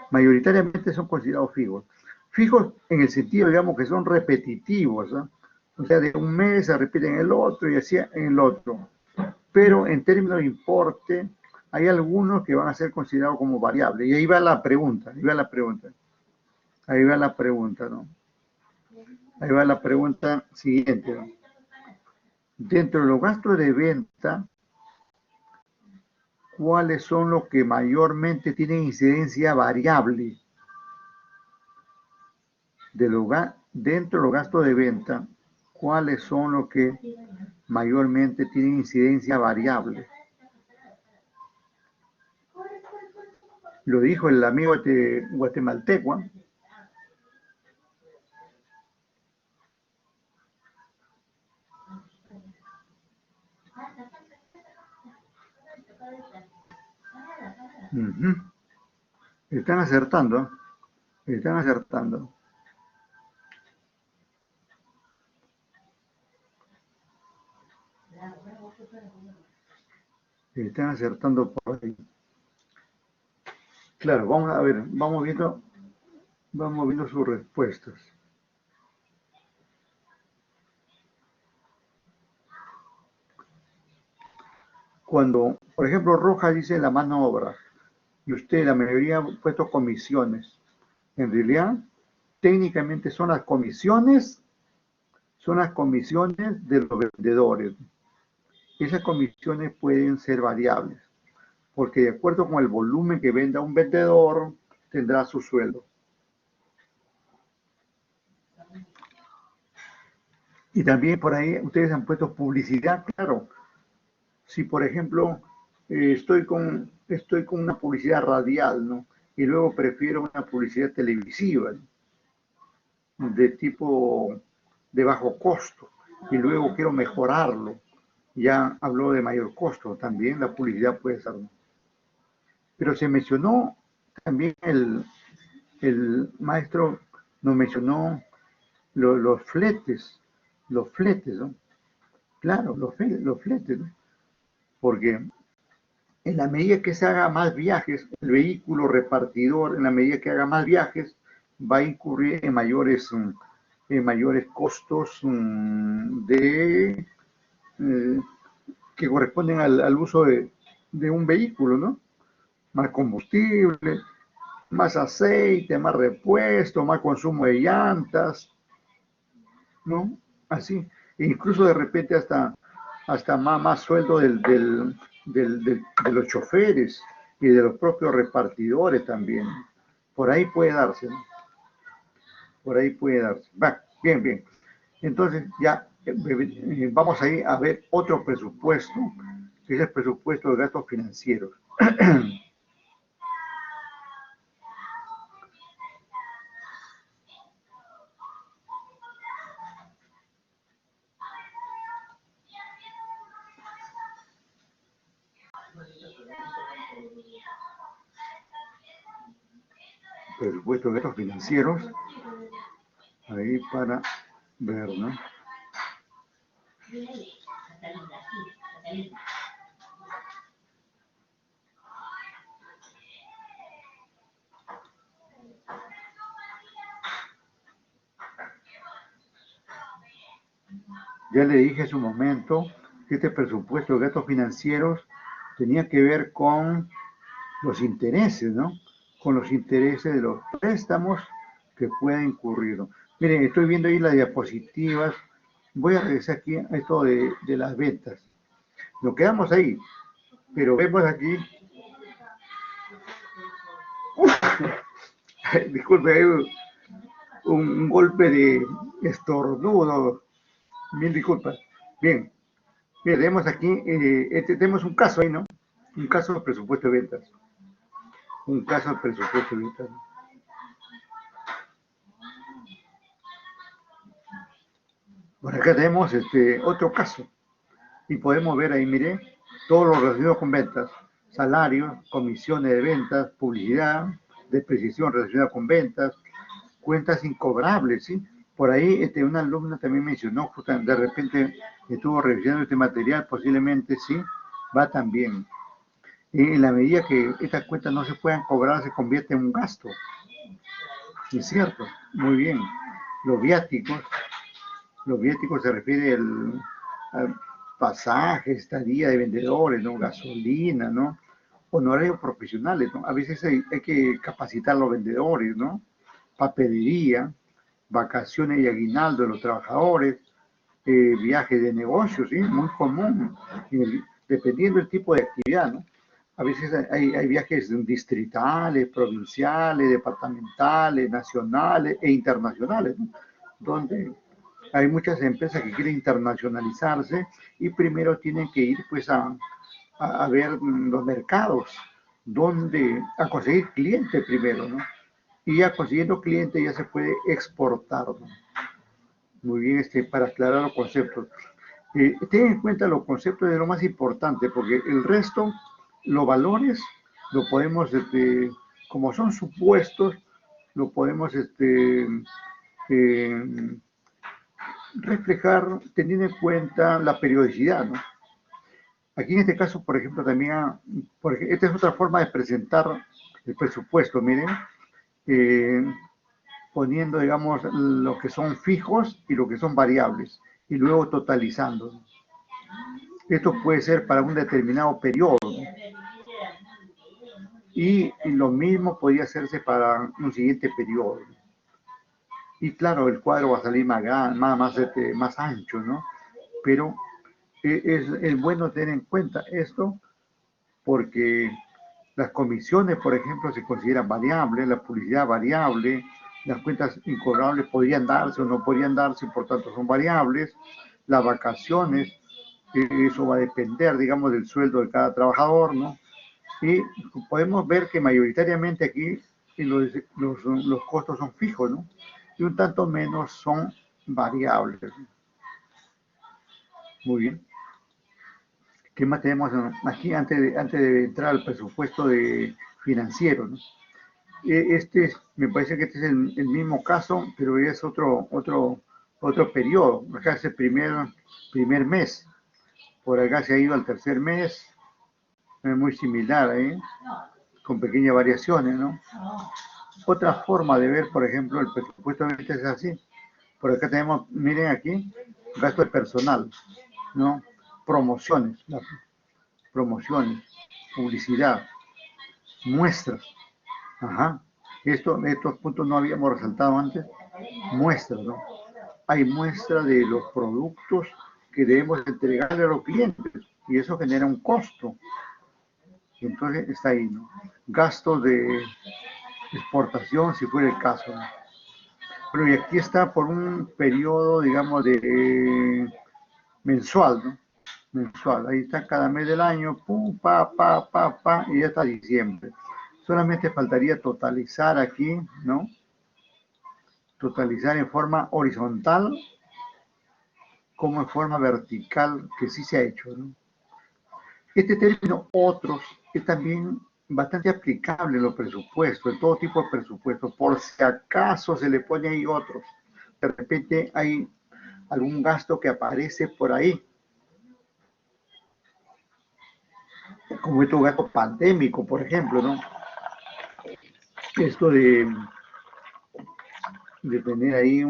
Mayoritariamente son considerados fijos. Fijos en el sentido, digamos, que son repetitivos, ¿no? O sea, de un mes se repiten en el otro y así en el otro. Pero en términos de importe, hay algunos que van a ser considerados como variables. Y ahí va la pregunta, ¿no? Ahí va la pregunta siguiente, ¿no? Dentro de los gastos de venta, ¿cuáles son los que mayormente tienen incidencia variable dentro de los gastos de venta? ¿Cuáles son los que mayormente tienen incidencia variable? Lo dijo el amigo guatemalteco. Están acertando. Están acertando. Están acertando por ahí. Claro, vamos a ver, vamos viendo sus respuestas. Cuando, por ejemplo, Roja dice la mano de obra, y usted, la mayoría, ha puesto comisiones. En realidad, técnicamente son las comisiones de los vendedores. Esas comisiones pueden ser variables, porque de acuerdo con el volumen que venda un vendedor, tendrá su sueldo. Y también por ahí ustedes han puesto publicidad, claro. Si, por ejemplo, estoy con una publicidad radial, ¿no? Y luego prefiero una publicidad televisiva, ¿no? De tipo de bajo costo, y luego quiero mejorarlo. Ya habló de mayor costo, también la publicidad puede ser, ¿no? Pero se mencionó también el maestro nos mencionó los fletes, ¿no? Claro, los fletes, ¿no? Porque en la medida que se haga más viajes, el vehículo repartidor, en la medida que haga más viajes, va a incurrir en mayores costos que corresponden al uso de un vehículo, ¿no? Más combustible, más aceite, más repuesto, más consumo de llantas, ¿no? Así. E incluso de repente hasta más sueldo de los choferes y de los propios repartidores también. Por ahí puede darse, ¿no? Por ahí puede darse. Va, bien, bien. Entonces ya vamos a ir a ver otro presupuesto, que es el presupuesto de gastos financieros. Presupuesto de gastos financieros, ahí para ver, ¿no? Ya le dije en su momento que este presupuesto de gastos financieros tenía que ver con los intereses, ¿no? Con los intereses de los préstamos que pueden incurrir, ¿no? Miren, estoy viendo ahí las diapositivas. Voy a regresar aquí a esto de las ventas. Nos quedamos ahí, pero vemos aquí. Disculpe, hay un golpe de estornudo. Mil disculpas. Bien, bien, tenemos aquí, tenemos un caso ahí, ¿no? Un caso de presupuesto de ventas. Un caso de presupuesto de ventas. Por acá tenemos otro caso. Y podemos ver ahí, mire, todos los relacionados con ventas. Salarios, comisiones de ventas, publicidad, depreciación relacionada con ventas, cuentas incobrables, ¿sí? Por ahí una alumna también mencionó, de repente estuvo revisando este material, posiblemente sí, va también. Y en la medida que estas cuentas no se puedan cobrar, se convierte en un gasto. Es cierto, muy bien. Los viáticos se refiere al pasaje, estadía de vendedores, ¿no? Gasolina, ¿no? Honorarios profesionales, ¿no? A veces hay que capacitar a los vendedores, ¿no? Papelería, vacaciones y aguinaldo de los trabajadores, viajes de negocios, ¿sí? Muy común, dependiendo del tipo de actividad, ¿no? A veces hay viajes distritales, provinciales, departamentales, nacionales e internacionales, ¿no? Donde hay muchas empresas que quieren internacionalizarse y primero tienen que ir pues a ver los mercados, donde a conseguir clientes primero, ¿no? Y ya consiguiendo clientes ya se puede exportar, ¿no? Muy bien, para aclarar los conceptos. Ten en cuenta los conceptos de lo más importante, porque el resto, los valores, lo podemos, como son supuestos, lo podemos eh, reflejar teniendo en cuenta la periodicidad, ¿no? Aquí en este caso, por ejemplo, también, porque esta es otra forma de presentar el presupuesto, miren, eh, poniendo, digamos, lo que son fijos y lo que son variables, y luego totalizando. Esto puede ser para un determinado periodo, y lo mismo podría hacerse para un siguiente periodo. Y claro, el cuadro va a salir más ancho, ¿no? Pero es bueno tener en cuenta esto porque las comisiones, por ejemplo, se consideran variables, la publicidad variable, las cuentas incobrables podrían darse o no podrían darse, por tanto son variables, las vacaciones, eso va a depender, digamos, del sueldo de cada trabajador, ¿no? Y podemos ver que mayoritariamente aquí los costos son fijos, ¿no? Y un tanto menos son variables. Muy bien. ¿Qué más tenemos aquí antes de entrar al presupuesto financiero, ¿no? Me parece que este es el mismo caso, pero es otro periodo. Acá es el primer mes. Por acá se ha ido al tercer mes. Es muy similar, ¿eh? Con pequeñas variaciones, ¿no? Otra forma de ver, por ejemplo, el presupuesto es así. Por acá tenemos, miren aquí, gasto de personal, ¿no? Promociones, promociones, publicidad, muestras. Ajá. Estos puntos no habíamos resaltado antes. Muestras, ¿no? Hay muestra de los productos que debemos entregarle a los clientes y eso genera un costo. Entonces está ahí, ¿no? Gastos de exportación, si fuera el caso, ¿no? Pero y aquí está por un periodo, digamos, de mensual, ¿no? Mensual. Ahí está cada mes del año, pum, pa, y ya está diciembre. Solamente faltaría totalizar aquí, ¿no? Totalizar en forma horizontal como en forma vertical, que sí se ha hecho, ¿no? Este término otros es también bastante aplicable en los presupuestos, en todo tipo de presupuestos, por si acaso se le pone ahí otros. De repente hay algún gasto que aparece por ahí, como estos gastos pandémicos, por ejemplo, ¿no? Esto de tener ahí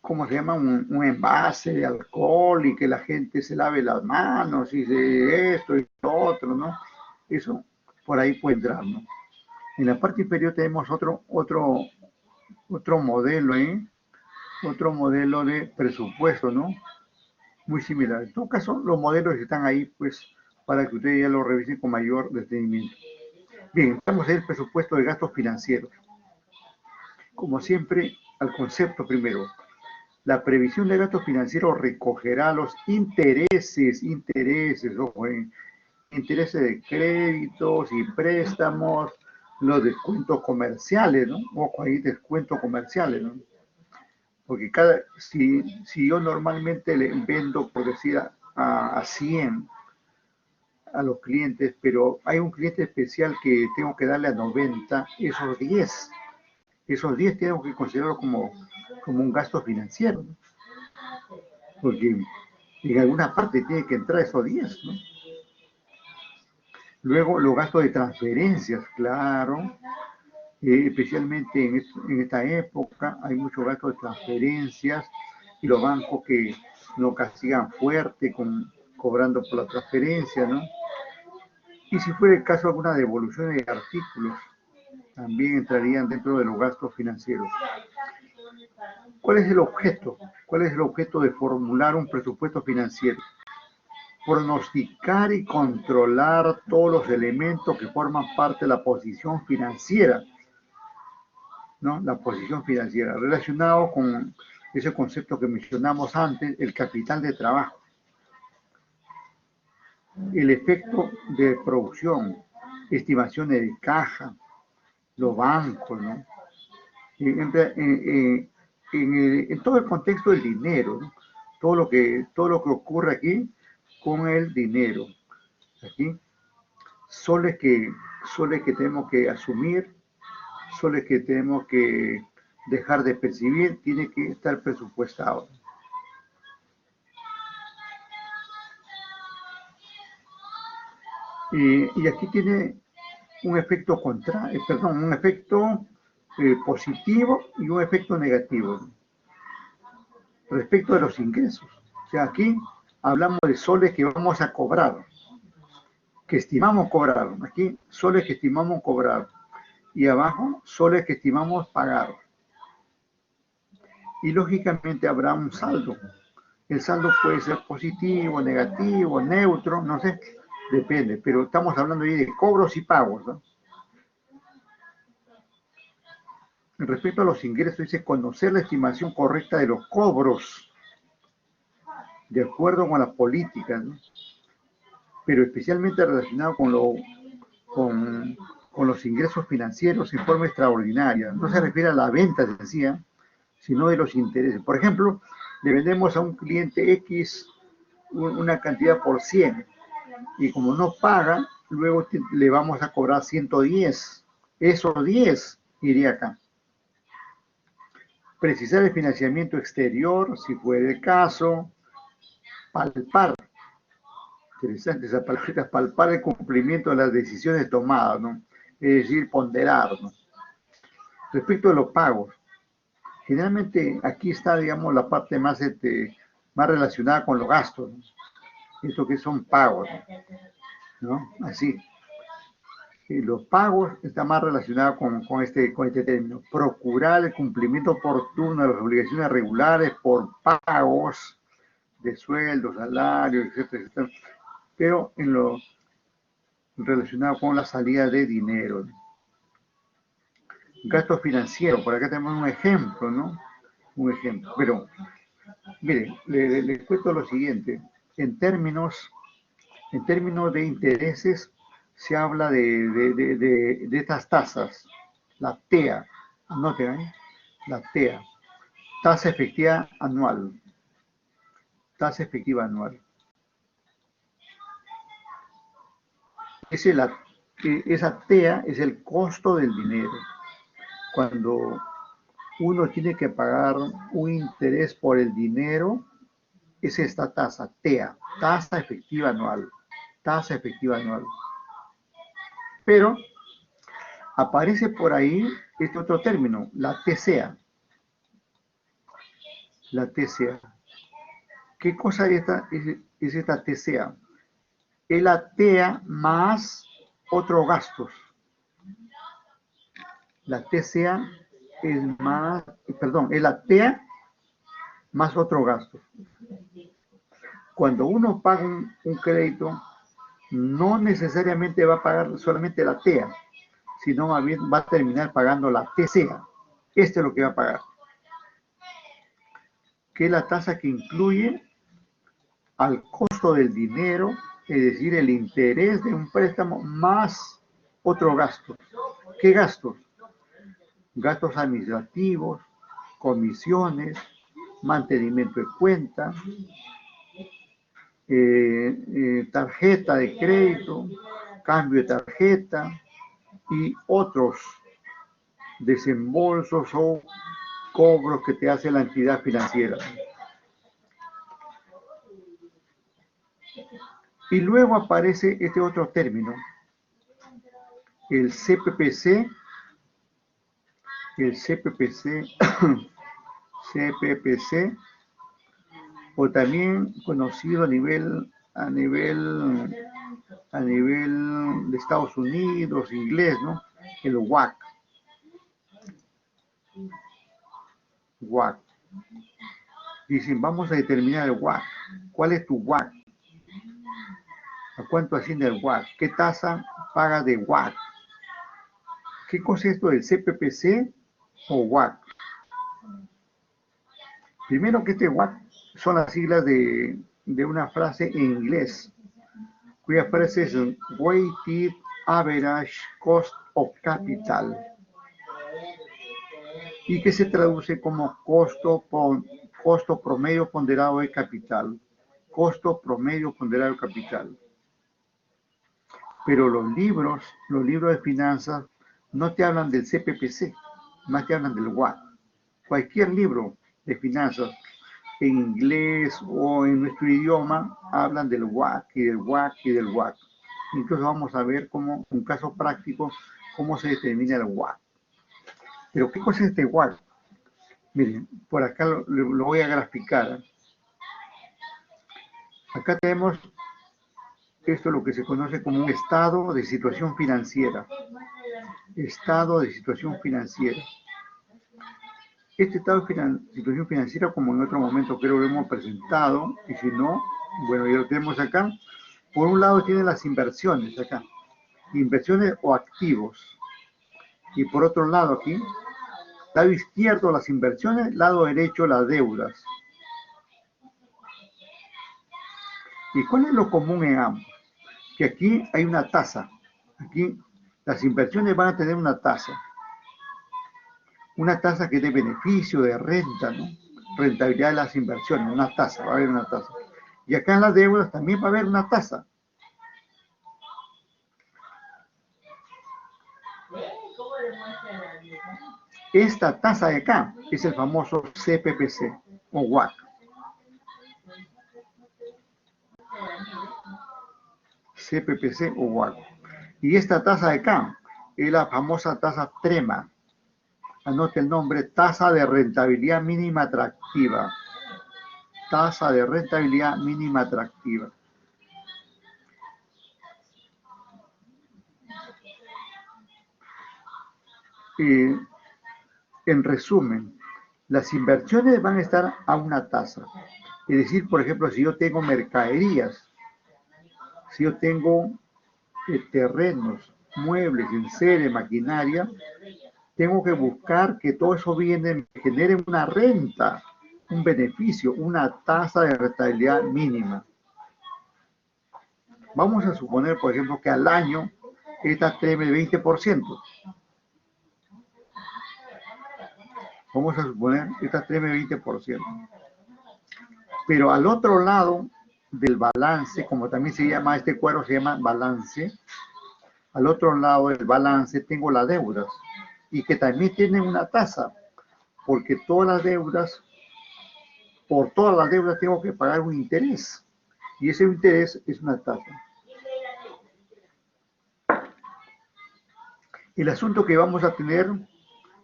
¿cómo se llama? Un envase de alcohol y que la gente se lave las manos y de esto y lo otro, ¿no? Eso por ahí puede entrar, ¿no? En la parte inferior tenemos otro modelo, ¿eh? Otro modelo de presupuesto, ¿no? Muy similar. En todo caso, los modelos están ahí, pues, para que ustedes ya lo revisen con mayor detenimiento. Bien, vamos a ver el presupuesto de gastos financieros. Como siempre, al concepto primero. La previsión de gastos financieros recogerá los ojo, intereses de créditos y préstamos, los descuentos comerciales, ¿no? Ojo, ahí descuentos comerciales, ¿no? Porque si yo normalmente le vendo, por decir, a 100 a los clientes, pero hay un cliente especial que tengo que darle a 90, esos 10 tengo que considerarlo como un gasto financiero, ¿no? Porque en alguna parte tiene que entrar esos 10, ¿no? Luego, los gastos de transferencias, claro, especialmente en esta época hay muchos gastos de transferencias y los bancos que nos castigan fuerte cobrando por la transferencia, ¿no? Y si fuera el caso, alguna devolución de artículos también entrarían dentro de los gastos financieros. ¿Cuál es el objeto? ¿Cuál es el objeto de formular un presupuesto financiero? pronosticar y controlar todos los elementos que forman parte de la posición financiera, ¿no? La posición financiera, relacionado con ese concepto que mencionamos antes, el capital de trabajo, el efecto de producción, estimaciones de caja, los bancos, ¿no? En todo el contexto del dinero, ¿no? Todo lo que ocurre aquí con el dinero. Aquí, soles que tenemos que asumir, soles que tenemos que dejar de percibir, tiene que estar presupuestado. Y aquí tiene un efecto un efecto positivo y un efecto negativo respecto de los ingresos. O sea, aquí hablamos de soles que vamos a cobrar, que estimamos cobrar. Aquí soles que estimamos cobrar y abajo soles que estimamos pagar. Y lógicamente habrá un saldo. El saldo puede ser positivo, negativo, neutro, no sé, depende, pero estamos hablando ahí de cobros y pagos, ¿no? Respecto a los ingresos, dice conocer la estimación correcta de los cobros, de acuerdo con las políticas, ¿no? Pero especialmente relacionado con, con los ingresos financieros en forma extraordinaria. No se refiere a la venta, se decía, sino de los intereses. Por ejemplo, le vendemos a un cliente X una cantidad por 100 y como no paga, luego le vamos a cobrar 110. Esos 10 iría acá. Precisar el financiamiento exterior, si fuera el caso. Palpar. Interesante esa palabra, palpar el cumplimiento de las decisiones tomadas, ¿no? Es decir, ponderar, ¿no? Respecto a los pagos, generalmente aquí está, digamos, la parte más relacionada con los gastos, ¿no? Eso que son pagos, ¿no? Así. Los pagos están más relacionados con este término. Procurar el cumplimiento oportuno de las obligaciones regulares por pagos de sueldos, salarios, etcétera, etcétera. Pero en lo relacionado con la salida de dinero. Gastos financieros, por acá tenemos un ejemplo, ¿no? Un ejemplo. Pero, mire, le cuento lo siguiente. En términos de intereses, se habla de estas tasas. La TEA, anoten, ¿eh? La TEA, tasa efectiva anual. Tasa efectiva anual. Esa TEA es el costo del dinero. Cuando uno tiene que pagar un interés por el dinero, es esta tasa, TEA, tasa efectiva anual. Tasa efectiva anual. Pero aparece por ahí este otro término, la TCA. La TCA. ¿Qué cosa es esta TCA? Es la TEA más otros gastos. La TCA es la TEA más otros gastos. Cuando uno paga un crédito, no necesariamente va a pagar solamente la TEA, sino más bien va a terminar pagando la TCA. Esto es lo que va a pagar. Que es la tasa que incluye al costo del dinero, es decir, el interés de un préstamo más otro gasto. ¿Qué gastos? Gastos administrativos, comisiones, mantenimiento de cuenta, tarjeta de crédito, cambio de tarjeta y otros desembolsos o cobros que te hace la entidad financiera. Y luego aparece este otro término, el CPPC, CPPC, o también conocido a nivel de Estados Unidos, inglés, ¿no? El WAC. WAC. Dicen, vamos a determinar el WAC. ¿Cuál es tu WAC? ¿A cuánto asciende el WACC? ¿Qué tasa paga de WACC? ¿Qué cosa es esto del CPPC o WACC? Primero que este WACC son las siglas de una frase en inglés, cuya frase es Weighted Average Cost of Capital, y que se traduce como costo promedio ponderado de capital. Costo promedio ponderado de capital. Pero los libros de finanzas, no te hablan del CPPC, más te hablan del WACC. Cualquier libro de finanzas, en inglés o en nuestro idioma, hablan del WACC y del WACC y del WACC. Entonces vamos a ver cómo, un caso práctico, cómo se determina el WACC. Pero ¿qué cosa es este WACC? Miren, por acá lo voy a graficar. Acá tenemos esto, lo que se conoce como un estado de situación financiera. Estado de situación financiera. Este estado de situación financiera, como en otro momento creo lo hemos presentado, y si no, bueno, ya lo tenemos acá. Por un lado tienen las inversiones acá, inversiones o activos. Y por otro lado aquí, lado izquierdo las inversiones, lado derecho las deudas. ¿Y cuál es lo común en ambos? Que aquí hay una tasa. Aquí las inversiones van a tener una tasa. Una tasa que es de beneficio, de renta, ¿no? Rentabilidad de las inversiones, una tasa, va a haber una tasa. Y acá en las deudas también va a haber una tasa. Esta tasa de acá es el famoso CPPC o WACC. CPPC o WACC. Y esta tasa de acá es la famosa tasa TREMA. Anote el nombre, tasa de rentabilidad mínima atractiva. Tasa de rentabilidad mínima atractiva. En resumen, las inversiones van a estar a una tasa. Es decir, por ejemplo, si yo tengo mercaderías, si yo tengo terrenos, muebles, enseres, maquinaria, tengo que buscar que todo eso viene, genere una renta, un beneficio, una tasa de rentabilidad mínima. Vamos a suponer, por ejemplo, que al año esta treme el 20%. Vamos a suponer esta treme el 20%. Pero al otro lado del balance, como también se llama, este cuadro se llama balance, al otro lado del balance tengo las deudas y que también tienen una tasa, porque todas las deudas, por todas las deudas tengo que pagar un interés y ese interés es una tasa. El asunto que vamos a tener,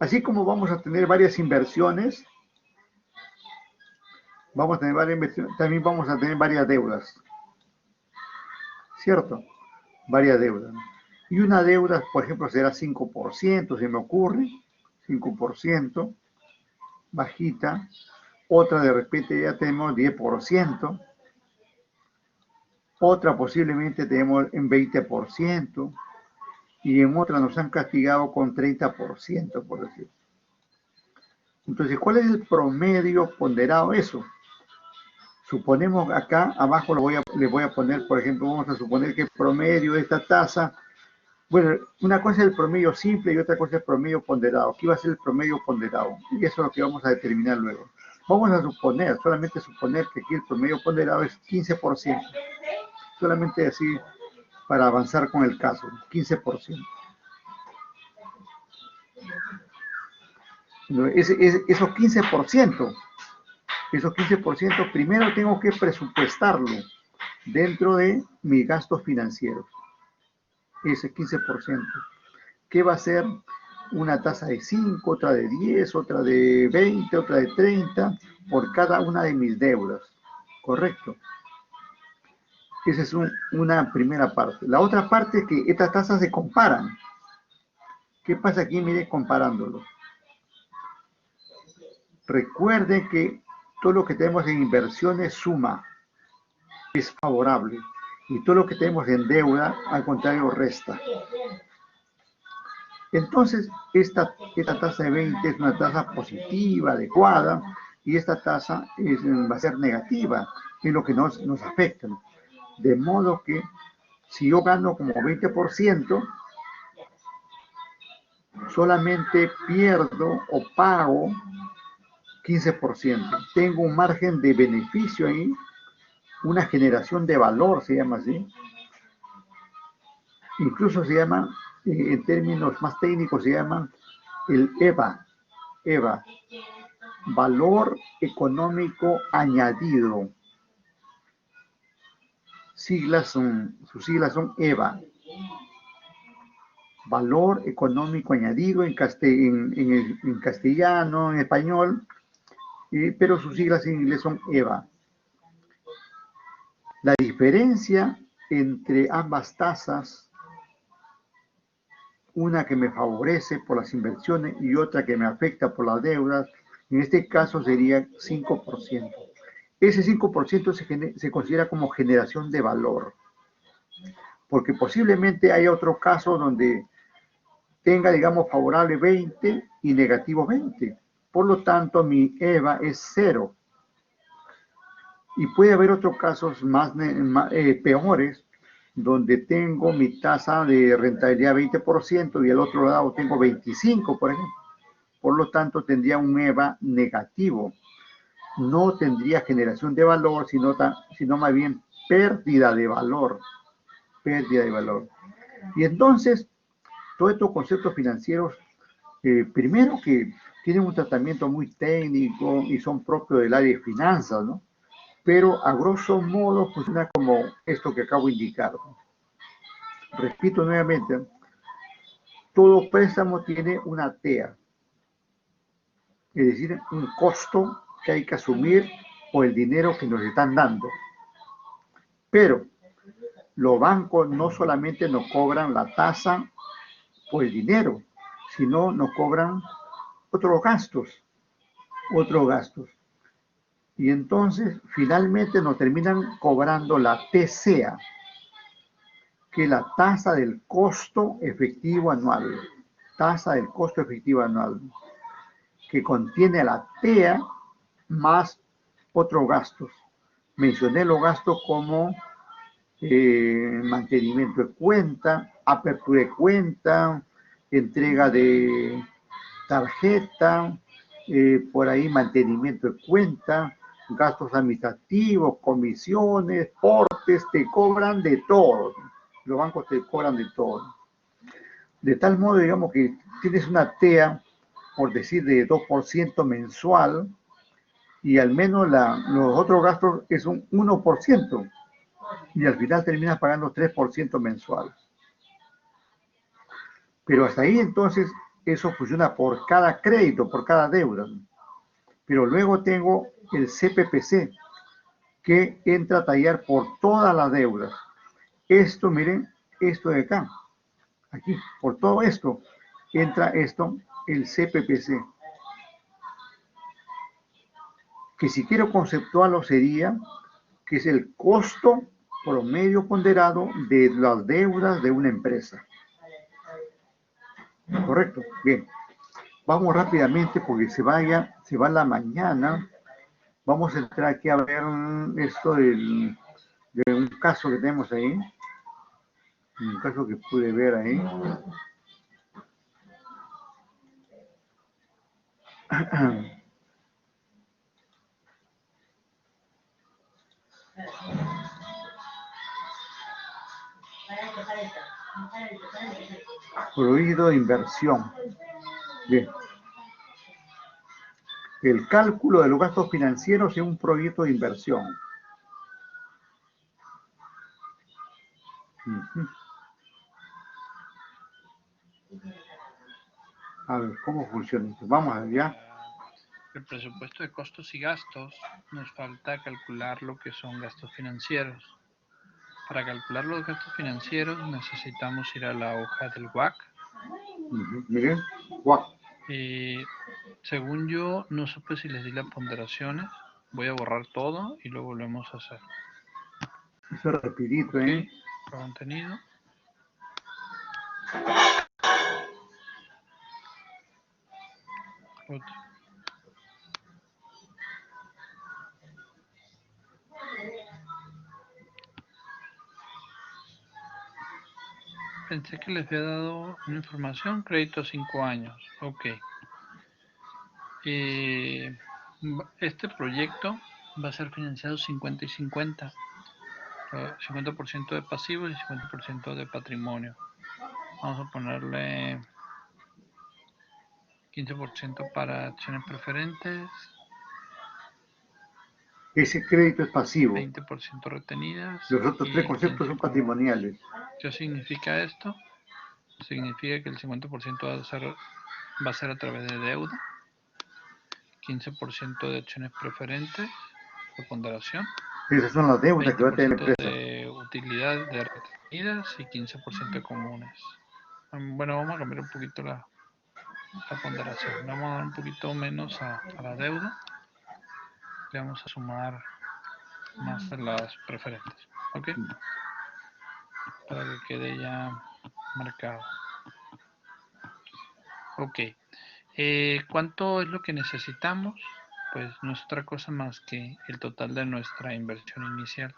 así como vamos a tener varias inversiones, vamos a tener varias inversiones, también vamos a tener varias deudas, ¿cierto? Varias deudas. Y una deuda, por ejemplo, será 5%, se me ocurre, 5%, bajita. Otra de repente ya tenemos 10%. Otra posiblemente tenemos en 20%. Y en otra nos han castigado con 30%, por decir. Entonces, ¿cuál es el promedio ponderado eso? Suponemos acá, abajo le voy a poner, por ejemplo, vamos a suponer que el promedio de esta tasa, bueno, una cosa es el promedio simple y otra cosa es el promedio ponderado. Aquí va a ser el promedio ponderado y eso es lo que vamos a determinar luego. Vamos a suponer, solamente suponer que aquí el promedio ponderado es 15%. Solamente así para avanzar con el caso, 15%. Esos 15%, primero tengo que presupuestarlo dentro de mis gastos financieros. Ese 15%. ¿Qué va a ser? Una tasa de 5, otra de 10, otra de 20, otra de 30, por cada una de mis deudas. ¿Correcto? Esa es una primera parte. La otra parte es que estas tasas se comparan. ¿Qué pasa aquí? Mire, comparándolo. Recuerden que todo lo que tenemos en inversiones suma, es favorable. Y todo lo que tenemos en deuda, al contrario, resta. Entonces, esta tasa de 20 es una tasa positiva, adecuada, y esta tasa va a ser negativa, es lo que nos afecta, ¿no? De modo que si yo gano como 20%, solamente pierdo o pago 15%. Tengo un margen de beneficio ahí, una generación de valor, se llama así. Incluso se llama, en términos más técnicos, se llama el EVA, valor económico añadido. Sus siglas son EVA, valor económico añadido en castellano, en español, pero sus siglas en inglés son EVA. La diferencia entre ambas tasas, una que me favorece por las inversiones y otra que me afecta por las deudas, en este caso sería 5%. Ese 5% se considera como generación de valor, porque posiblemente haya otro caso donde tenga, digamos, favorable 20 y negativo 20. Por lo tanto, mi EVA es 0. Y puede haber otros casos peores, donde tengo mi tasa de rentabilidad 20% y al otro lado tengo 25%, por ejemplo. Por lo tanto, tendría un EVA negativo. No tendría generación de valor, sino más bien pérdida de valor. Pérdida de valor. Y entonces, todos estos conceptos financieros, primero que tienen un tratamiento muy técnico y son propios del área de finanzas, ¿no? Pero a grosso modo funciona como esto que acabo de indicar. Repito nuevamente, todo préstamo tiene una TEA, es decir, un costo que hay que asumir por el dinero que nos están dando. Pero los bancos no solamente nos cobran la tasa por el dinero, sino nos cobran otros gastos, otros gastos. Y entonces finalmente nos terminan cobrando la TCA, que es la tasa del costo efectivo anual. Tasa del costo efectivo anual, que contiene la TEA más otros gastos. Mencioné los gastos como mantenimiento de cuenta, apertura de cuenta, entrega de tarjeta, por ahí mantenimiento de cuenta, gastos administrativos, comisiones, portes, te cobran de todo. Los bancos te cobran de todo. De tal modo, digamos, que tienes una TEA, por decir, de 2% mensual, y al menos los otros gastos es un 1%, y al final terminas pagando 3% mensual. Pero hasta ahí entonces eso funciona por cada crédito, por cada deuda. Pero luego tengo el CPPC, que entra a tallar por todas las deudas. Esto, miren, esto de acá, aquí, por todo esto, entra esto, el CPPC, que si quiero conceptuarlo sería que es el costo promedio ponderado de las deudas de una empresa. ¿Correcto? Bien. Vamos rápidamente porque se va la mañana. Vamos a entrar aquí a ver esto de un caso que tenemos ahí. Un caso que pude ver ahí. Prohibido de inversión. Bien. El cálculo de los gastos financieros es un proyecto de inversión. A ver, ¿cómo funciona esto? Vamos allá. El presupuesto de costos y gastos, nos falta calcular lo que son gastos financieros. Para calcular los gastos financieros necesitamos ir a la hoja del WAC. Miren, WAC. Según yo, no supe si les di las ponderaciones. Voy a borrar todo y lo volvemos a hacer. Eso es rapidito, Ok, contenido. Otro. Pensé que les había dado una información, crédito 5 años. Ok. Este proyecto va a ser financiado 50 y 50. 50% de pasivos y 50% de patrimonio. Vamos a ponerle 15% para acciones preferentes, Ese crédito es pasivo. 20% retenidas Los otros tres y conceptos 15% son comunes. patrimoniales. ¿Qué significa esto? Significa que el 50% va a ser a través de deuda, 15% de acciones preferentes de ponderación, Esas son las deudas que va a tener la 20% empresa. de utilidad de retenidas y 15% de comunes. Bueno, vamos a cambiar un poquito la ponderación. Vamos a dar un poquito menos a la deuda. Le vamos a sumar más a las preferentes. ¿Ok? Para que quede ya marcado. Ok. ¿Cuánto es lo que necesitamos? Pues no es otra cosa más que el total de nuestra inversión inicial.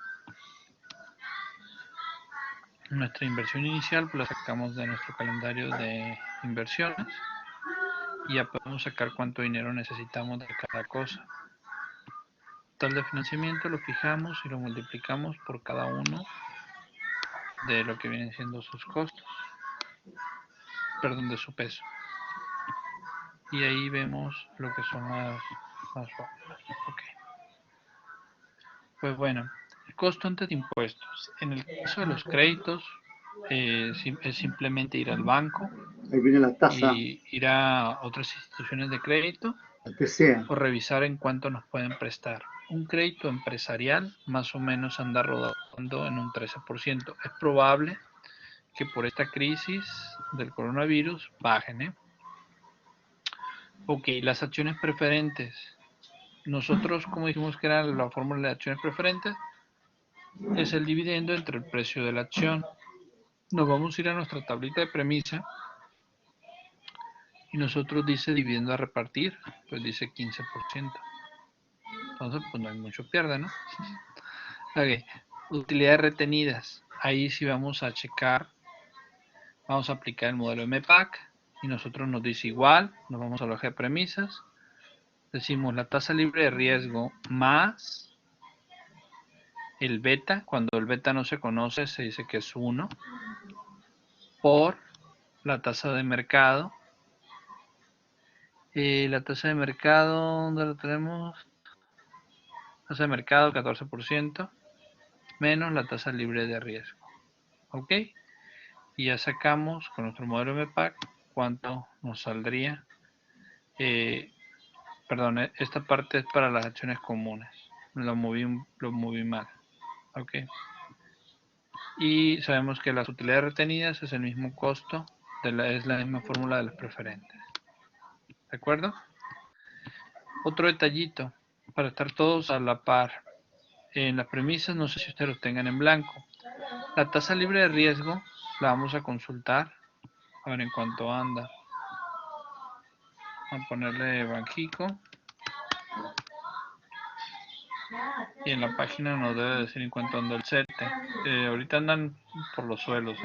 Nuestra inversión inicial pues la sacamos de nuestro calendario de inversiones y ya podemos sacar cuánto dinero necesitamos de cada cosa. Total de financiamiento lo fijamos y lo multiplicamos por cada uno de lo que vienen siendo sus costos, perdón, de su peso. Y ahí vemos lo que son las fórmulas. Ok. Pues bueno, el costo antes de impuestos. En el caso de los créditos, es simplemente ir al banco Ahí viene la tasa, y ir a otras instituciones de crédito la que sea. o revisar en cuánto nos pueden prestar. Un crédito empresarial más o menos anda rodando en un 13%. Es probable que por esta crisis del coronavirus bajen, ¿eh? Ok, las acciones preferentes. Nosotros, como dijimos que era la fórmula de acciones preferentes, es el dividendo entre el precio de la acción. Nos vamos a ir a nuestra tablita de premisa y nosotros dice dividendo a repartir, pues dice 15%. Entonces, pues no hay mucho pierde, ¿no? Ok, utilidades retenidas. Ahí sí vamos a checar, vamos a aplicar el modelo MPAC y nosotros nos dice igual, nos vamos a la hoja de premisas, decimos la tasa libre de riesgo más el beta, cuando el beta no se conoce se dice que es 1, por la tasa de mercado. La tasa de mercado, ¿dónde lo tenemos? Tasa de mercado 14%, menos la tasa libre de riesgo. ¿Ok? Y ya sacamos con nuestro modelo MPAC cuánto nos saldría. Perdón, esta parte es para las acciones comunes. Lo moví mal. ¿Ok? Y sabemos que las utilidades retenidas es el mismo costo, es la misma fórmula de las preferentes. ¿De acuerdo? Otro detallito, para estar todos a la par. En las premisas, no sé si ustedes lo tengan en blanco. La tasa libre de riesgo la vamos a consultar. A ver en cuánto anda. Vamos a ponerle Banxico. Y en la página nos debe decir en cuánto anda el CETE. Ahorita andan por los suelos.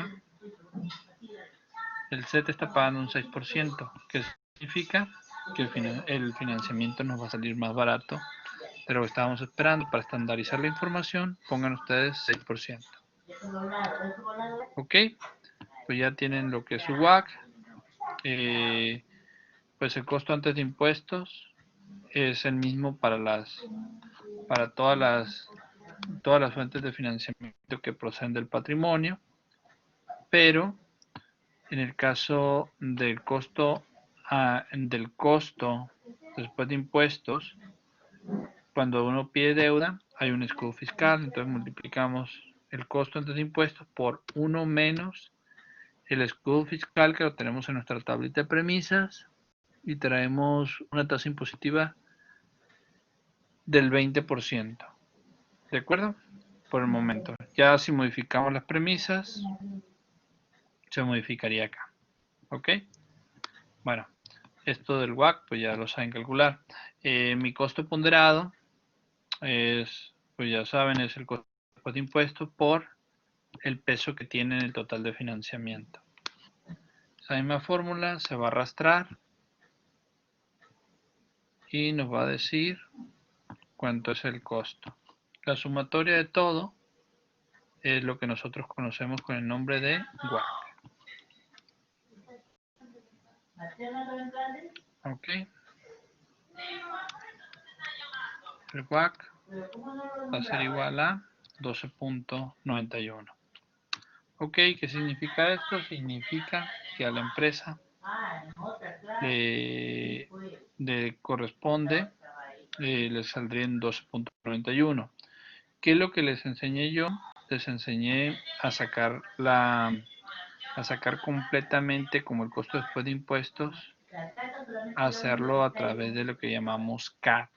El CETE está pagando un 6%, que significa que el financiamiento nos va a salir más barato de lo que estábamos esperando. Para estandarizar la información, pongan ustedes 6%. Ok, pues ya tienen lo que es su WAC. Pues el costo antes de impuestos es el mismo para todas las fuentes de financiamiento que proceden del patrimonio, pero en el caso del costo después de impuestos, cuando uno pide deuda hay un escudo fiscal, entonces multiplicamos el costo antes de impuestos por 1 menos el escudo fiscal, que lo tenemos en nuestra tablita de premisas, y traemos una tasa impositiva del 20%. ¿De acuerdo? Por el momento. Ya si modificamos las premisas, se modificaría acá. ¿Ok? Bueno, esto del WACC, pues ya lo saben calcular. Mi costo ponderado es, pues ya saben, es el costo de impuestos por el peso que tiene en el total de financiamiento. Esa misma fórmula se va a arrastrar y nos va a decir cuánto es el costo. La sumatoria de todo es lo que nosotros conocemos con el nombre de WACC. Ok. El WACC va a ser igual a 12.91. Ok, ¿qué significa esto? Significa que a la empresa le corresponde, le saldría en 12.91. ¿Qué es lo que les enseñé yo? Les enseñé a sacar completamente como el costo después de impuestos, a hacerlo a través de lo que llamamos CAT.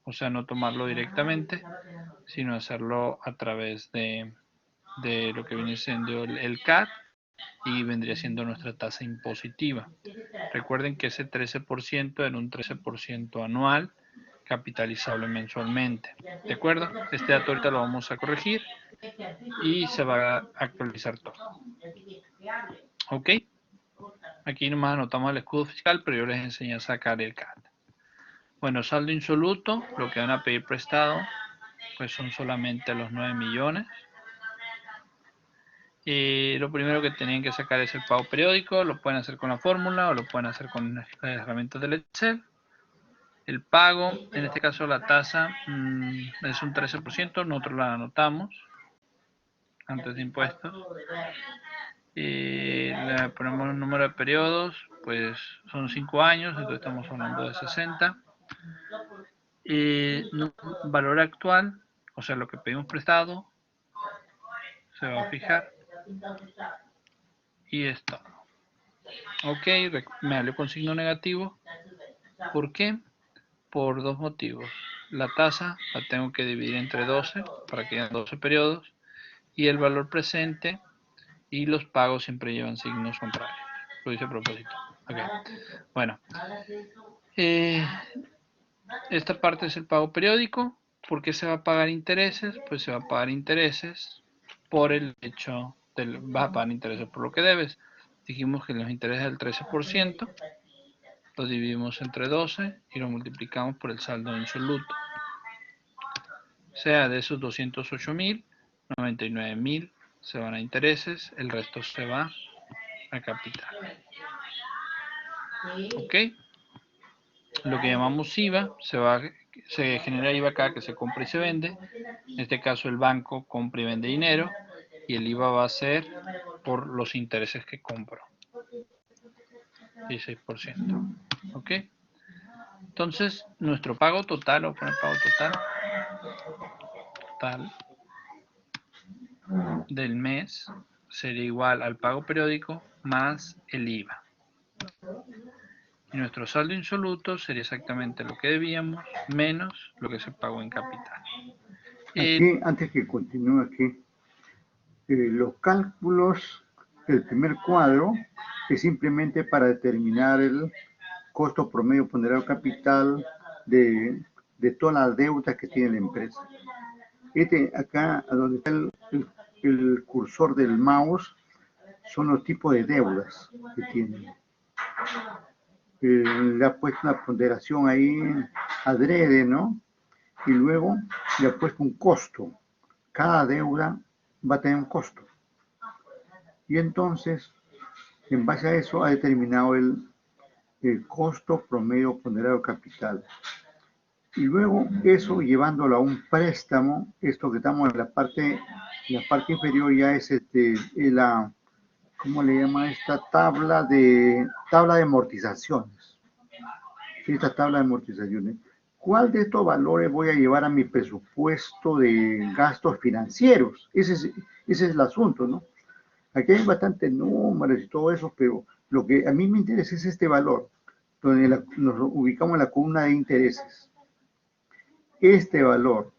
O sea, no tomarlo directamente, sino hacerlo a través de lo que viene siendo el CAT y vendría siendo nuestra tasa impositiva. Recuerden que ese 13% era un 13% anual capitalizable mensualmente. ¿De acuerdo? Este dato ahorita lo vamos a corregir y se va a actualizar todo. ¿Ok? Aquí nomás anotamos el escudo fiscal, pero yo les enseñé a sacar el CAT. Bueno, saldo insoluto, lo que van a pedir prestado, pues son solamente los 9 millones. Lo primero que tienen que sacar es el pago periódico, lo pueden hacer con la fórmula o lo pueden hacer con las herramientas del Excel. El pago, en este caso la tasa es un 13%, nosotros la anotamos antes de impuestos. Le ponemos el número de periodos, pues son 5 años, entonces estamos hablando de 60. Valor actual, o sea, lo que pedimos prestado, se va a fijar. Y esto. Ok, me salió con signo negativo. ¿Por qué? Por dos motivos. La tasa la tengo que dividir entre 12 para que hayan 12 periodos. Y el valor presente y los pagos siempre llevan signos contrarios. Lo hice a propósito. Okay. Bueno, esta parte es el pago periódico. ¿Por qué se va a pagar intereses? Pues se va a pagar intereses por el hecho de vas a pagar intereses por lo que debes. Dijimos que los intereses del 13%, lo dividimos entre 12 y lo multiplicamos por el saldo insoluto. O sea, de esos 208.000, 99.000 se van a intereses, el resto se va a capital. ¿Ok? Lo que llamamos IVA, se genera IVA cada que se compra y se vende. En este caso el banco compra y vende dinero y el IVA va a ser por los intereses que compro. 16%. ¿Ok? Entonces, nuestro pago total, o poner pago total del mes sería igual al pago periódico más el IVA. Y nuestro saldo insoluto sería exactamente lo que debíamos menos lo que se pagó en capital. Aquí, antes que continúe aquí, los cálculos del primer cuadro es simplemente para determinar el costo promedio ponderado capital de toda la deuda que tiene la empresa. Acá, donde está el cursor del mouse, son los tipos de deudas que tienen. Le ha puesto una ponderación ahí adrede, ¿no? Y luego le ha puesto un costo. Cada deuda va a tener un costo. Y entonces, en base a eso, ha determinado el costo promedio ponderado capital. Y luego eso llevándolo a un préstamo, esto que estamos en la parte inferior ya es ¿cómo le llama esta tabla de amortizaciones? Esta tabla de amortizaciones. ¿Cuál de estos valores voy a llevar a mi presupuesto de gastos financieros? Ese es el asunto, ¿no? Aquí hay bastantes números y todo eso, pero lo que a mí me interesa es este valor, donde nos ubicamos en la columna de intereses. Este valor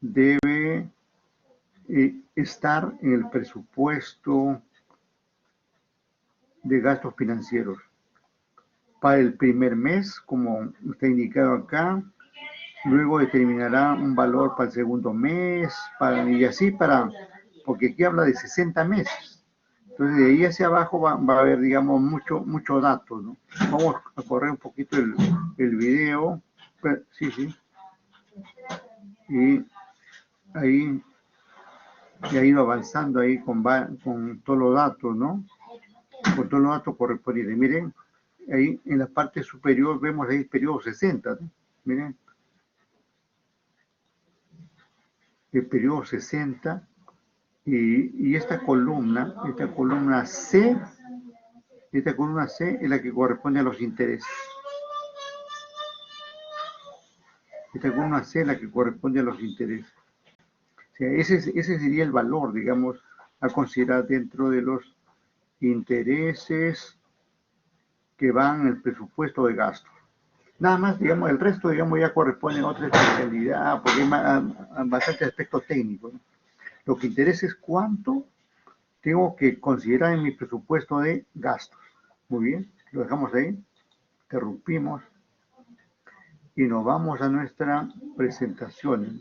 debe estar en el presupuesto de gastos financieros. Para el primer mes, como está indicado acá, luego determinará un valor para el segundo mes, y así porque aquí habla de 60 meses. Entonces, de ahí hacia abajo va a haber, digamos, mucho dato, ¿no? Vamos a correr un poquito el video. Sí, sí. Y ahí ha ido avanzando ahí con todos los datos, ¿no? Con todos los datos correspondientes. Miren, ahí en la parte superior vemos ahí periodo 60, ¿no? Miren. El periodo 60 y esta columna C, es la que corresponde a los intereses. Esta columna C es la que corresponde a los intereses. O sea, ese sería el valor, digamos, a considerar dentro de los intereses que van en el presupuesto de gastos. Nada más, digamos, el resto, digamos, ya corresponde a otra especialidad, porque hay bastante aspectos técnicos, ¿no? Lo que interesa es cuánto tengo que considerar en mi presupuesto de gastos. Muy bien, lo dejamos ahí, interrumpimos y nos vamos a nuestra presentación.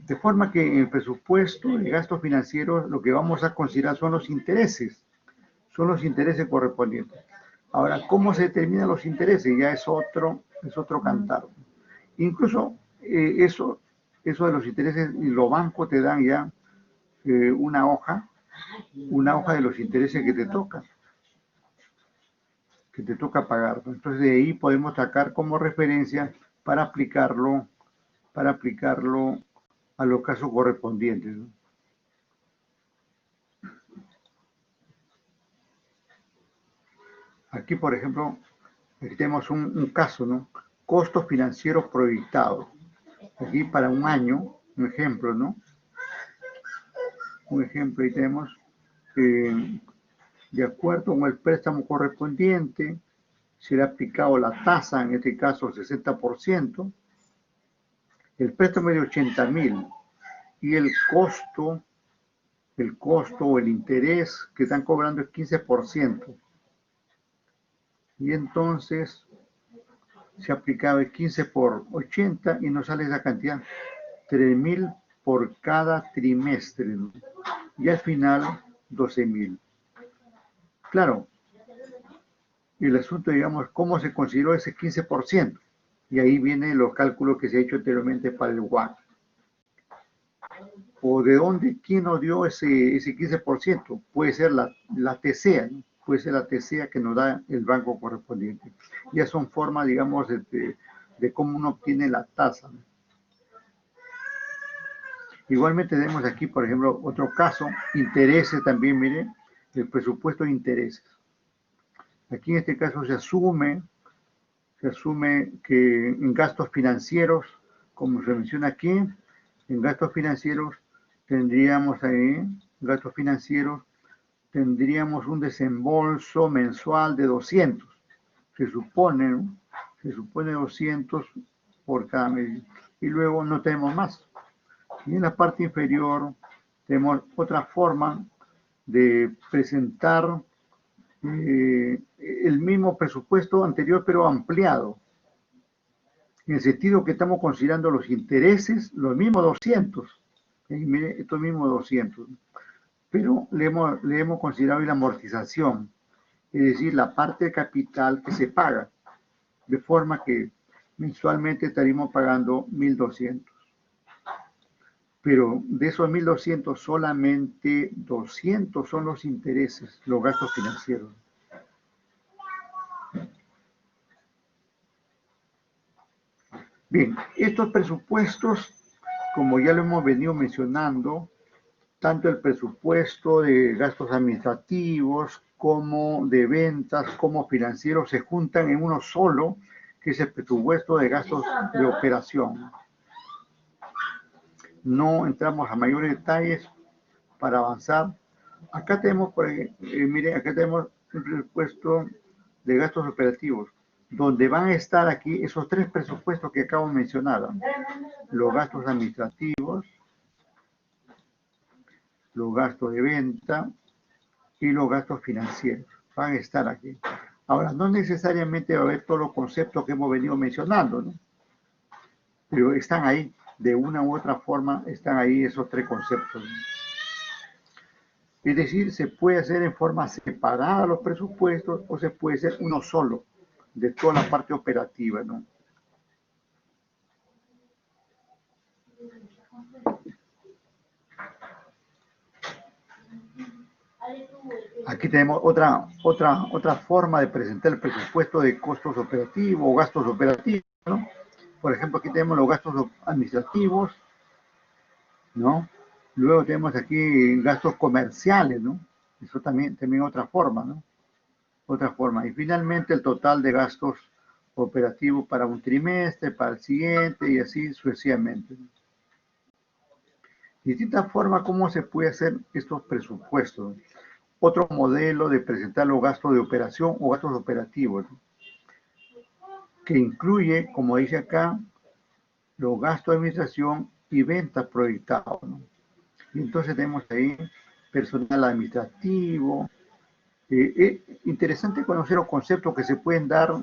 De forma que en el presupuesto de gastos financieros lo que vamos a considerar son los intereses correspondientes. Ahora, ¿cómo se determinan los intereses? Ya es otro cantar. Incluso eso de los intereses, los bancos te dan ya una hoja de los intereses que te toca pagar, ¿no? Entonces de ahí podemos sacar como referencia para aplicarlo a los casos correspondientes, ¿no? Aquí, por ejemplo, aquí tenemos un caso, ¿no? Costos financieros proyectados. Aquí para un año, un ejemplo, ¿no? Un ejemplo, ahí tenemos, de acuerdo con el préstamo correspondiente, será aplicado la tasa, en este caso 60%, el préstamo es de 80.000 y el costo o el interés que están cobrando es 15%. Y entonces se aplicaba el 15 por 80 y nos sale esa cantidad, 3.000 por cada trimestre, ¿no? Y al final 12.000. Claro, el asunto, digamos, cómo se consideró ese 15%. Y ahí vienen los cálculos que se ha hecho anteriormente para el WACC. ¿O de dónde, quién nos dio ese 15%? Puede ser la TCA, ¿no? Puede ser la TCA que nos da el banco correspondiente. Ya son formas, digamos, de cómo uno obtiene la tasa, ¿no? Igualmente tenemos aquí, por ejemplo, otro caso, intereses también, miren, el presupuesto de intereses. Aquí en este caso se asume que en gastos financieros, como se menciona aquí, en gastos financieros tendríamos un desembolso mensual de 200. Se supone, ¿no? Se supone 200 por cada mes. Y luego no tenemos más. Y en la parte inferior tenemos otra forma de presentar el mismo presupuesto anterior, pero ampliado. En el sentido que estamos considerando los intereses, los mismos 200. Mire, estos mismos 200. Pero le hemos considerado la amortización, es decir, la parte de capital que se paga, de forma que mensualmente estaríamos pagando 1.200. Pero de esos 1.200, solamente 200 son los intereses, los gastos financieros. Bien, estos presupuestos, como ya lo hemos venido mencionando, tanto el presupuesto de gastos administrativos como de ventas, como financieros, se juntan en uno solo, que es el presupuesto de gastos de operación. No entramos a mayores detalles para avanzar. Acá tenemos, miren, acá tenemos un presupuesto de gastos operativos, donde van a estar aquí esos tres presupuestos que acabo de mencionar. los gastos administrativos, los gastos de venta y los gastos financieros. Van a estar aquí. Ahora, no necesariamente va a haber todos los conceptos que hemos venido mencionando, ¿no? Pero están ahí, de una u otra forma, están ahí esos tres conceptos, ¿no? Es decir, se puede hacer en forma separada los presupuestos o se puede hacer uno solo, de toda la parte operativa, ¿no? Aquí tenemos otra forma de presentar el presupuesto de costos operativos o gastos operativos, ¿no? Por ejemplo, aquí tenemos los gastos administrativos, ¿no? Luego tenemos aquí gastos comerciales, ¿no? Eso también otra forma, ¿no? Otra forma. Y finalmente el total de gastos operativos para un trimestre, para el siguiente y así sucesivamente. Distintas formas cómo se puede hacer estos presupuestos. Otro modelo de presentar los gastos de operación o gastos operativos, ¿no? Que incluye, como dice acá, los gastos de administración y ventas proyectados, ¿no? Y entonces tenemos ahí personal administrativo. Interesante conocer los conceptos que se pueden dar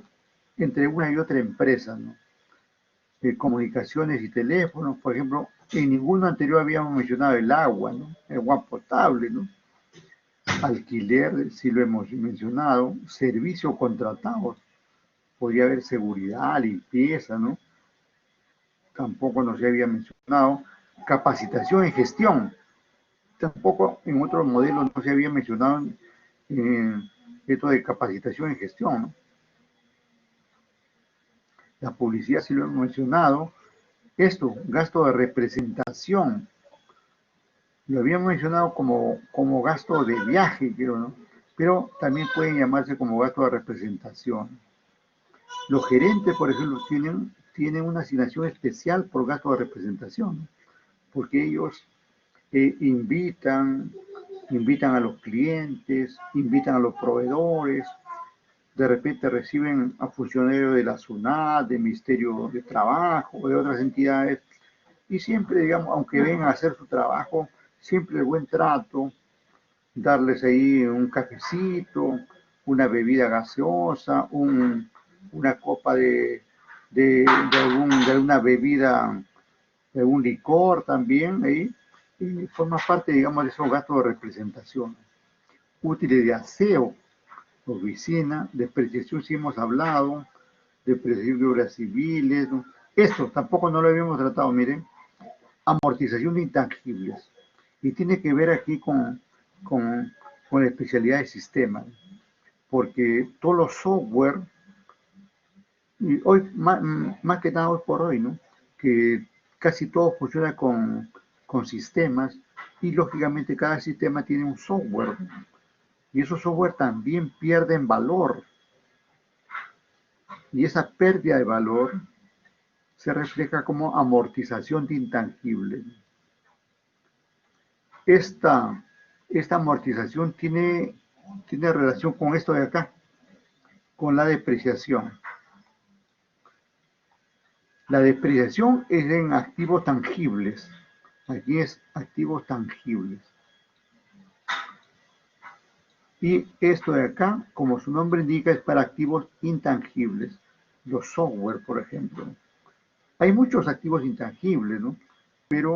entre una y otra empresa, ¿no? Comunicaciones y teléfonos, por ejemplo, en ninguno anterior habíamos mencionado el agua, ¿no? El agua potable, ¿no? Alquiler, sí lo hemos mencionado, servicios contratados, podría haber seguridad, limpieza, ¿no? Tampoco nos había mencionado capacitación en gestión, tampoco en otros modelos no se había mencionado esto de capacitación en gestión, ¿no? La publicidad sí lo hemos mencionado. Esto, gasto de representación, lo habíamos mencionado como gasto de viaje, creo, ¿no? Pero también pueden llamarse como gasto de representación. Los gerentes, por ejemplo, tienen una asignación especial por gasto de representación, ¿no? Porque ellos invitan a los clientes, invitan a los proveedores, de repente reciben a funcionarios de la SUNAT, del Ministerio de Trabajo, de otras entidades, y siempre, digamos, aunque vengan a hacer su trabajo, siempre el buen trato, darles ahí un cafecito, una bebida gaseosa, una copa de alguna bebida, de algún licor también, ahí, y forma parte, digamos, de esos gastos de representación. Útiles de aseo, oficina, depreciación sí hemos hablado, depreciación de obras civiles, ¿no? Esto tampoco no lo habíamos tratado, miren, amortización de intangibles. Y tiene que ver aquí con la especialidad de sistemas, porque todos los software, y hoy, más que nada hoy por hoy, ¿no? Que casi todo funciona con sistemas y lógicamente cada sistema tiene un software y esos software también pierden valor y esa pérdida de valor se refleja como amortización de intangibles. Esta amortización tiene relación con esto de acá, con la depreciación. La depreciación es en activos tangibles. Aquí es activos tangibles. Y esto de acá, como su nombre indica, es para activos intangibles. Los software, por ejemplo. Hay muchos activos intangibles, ¿no? Pero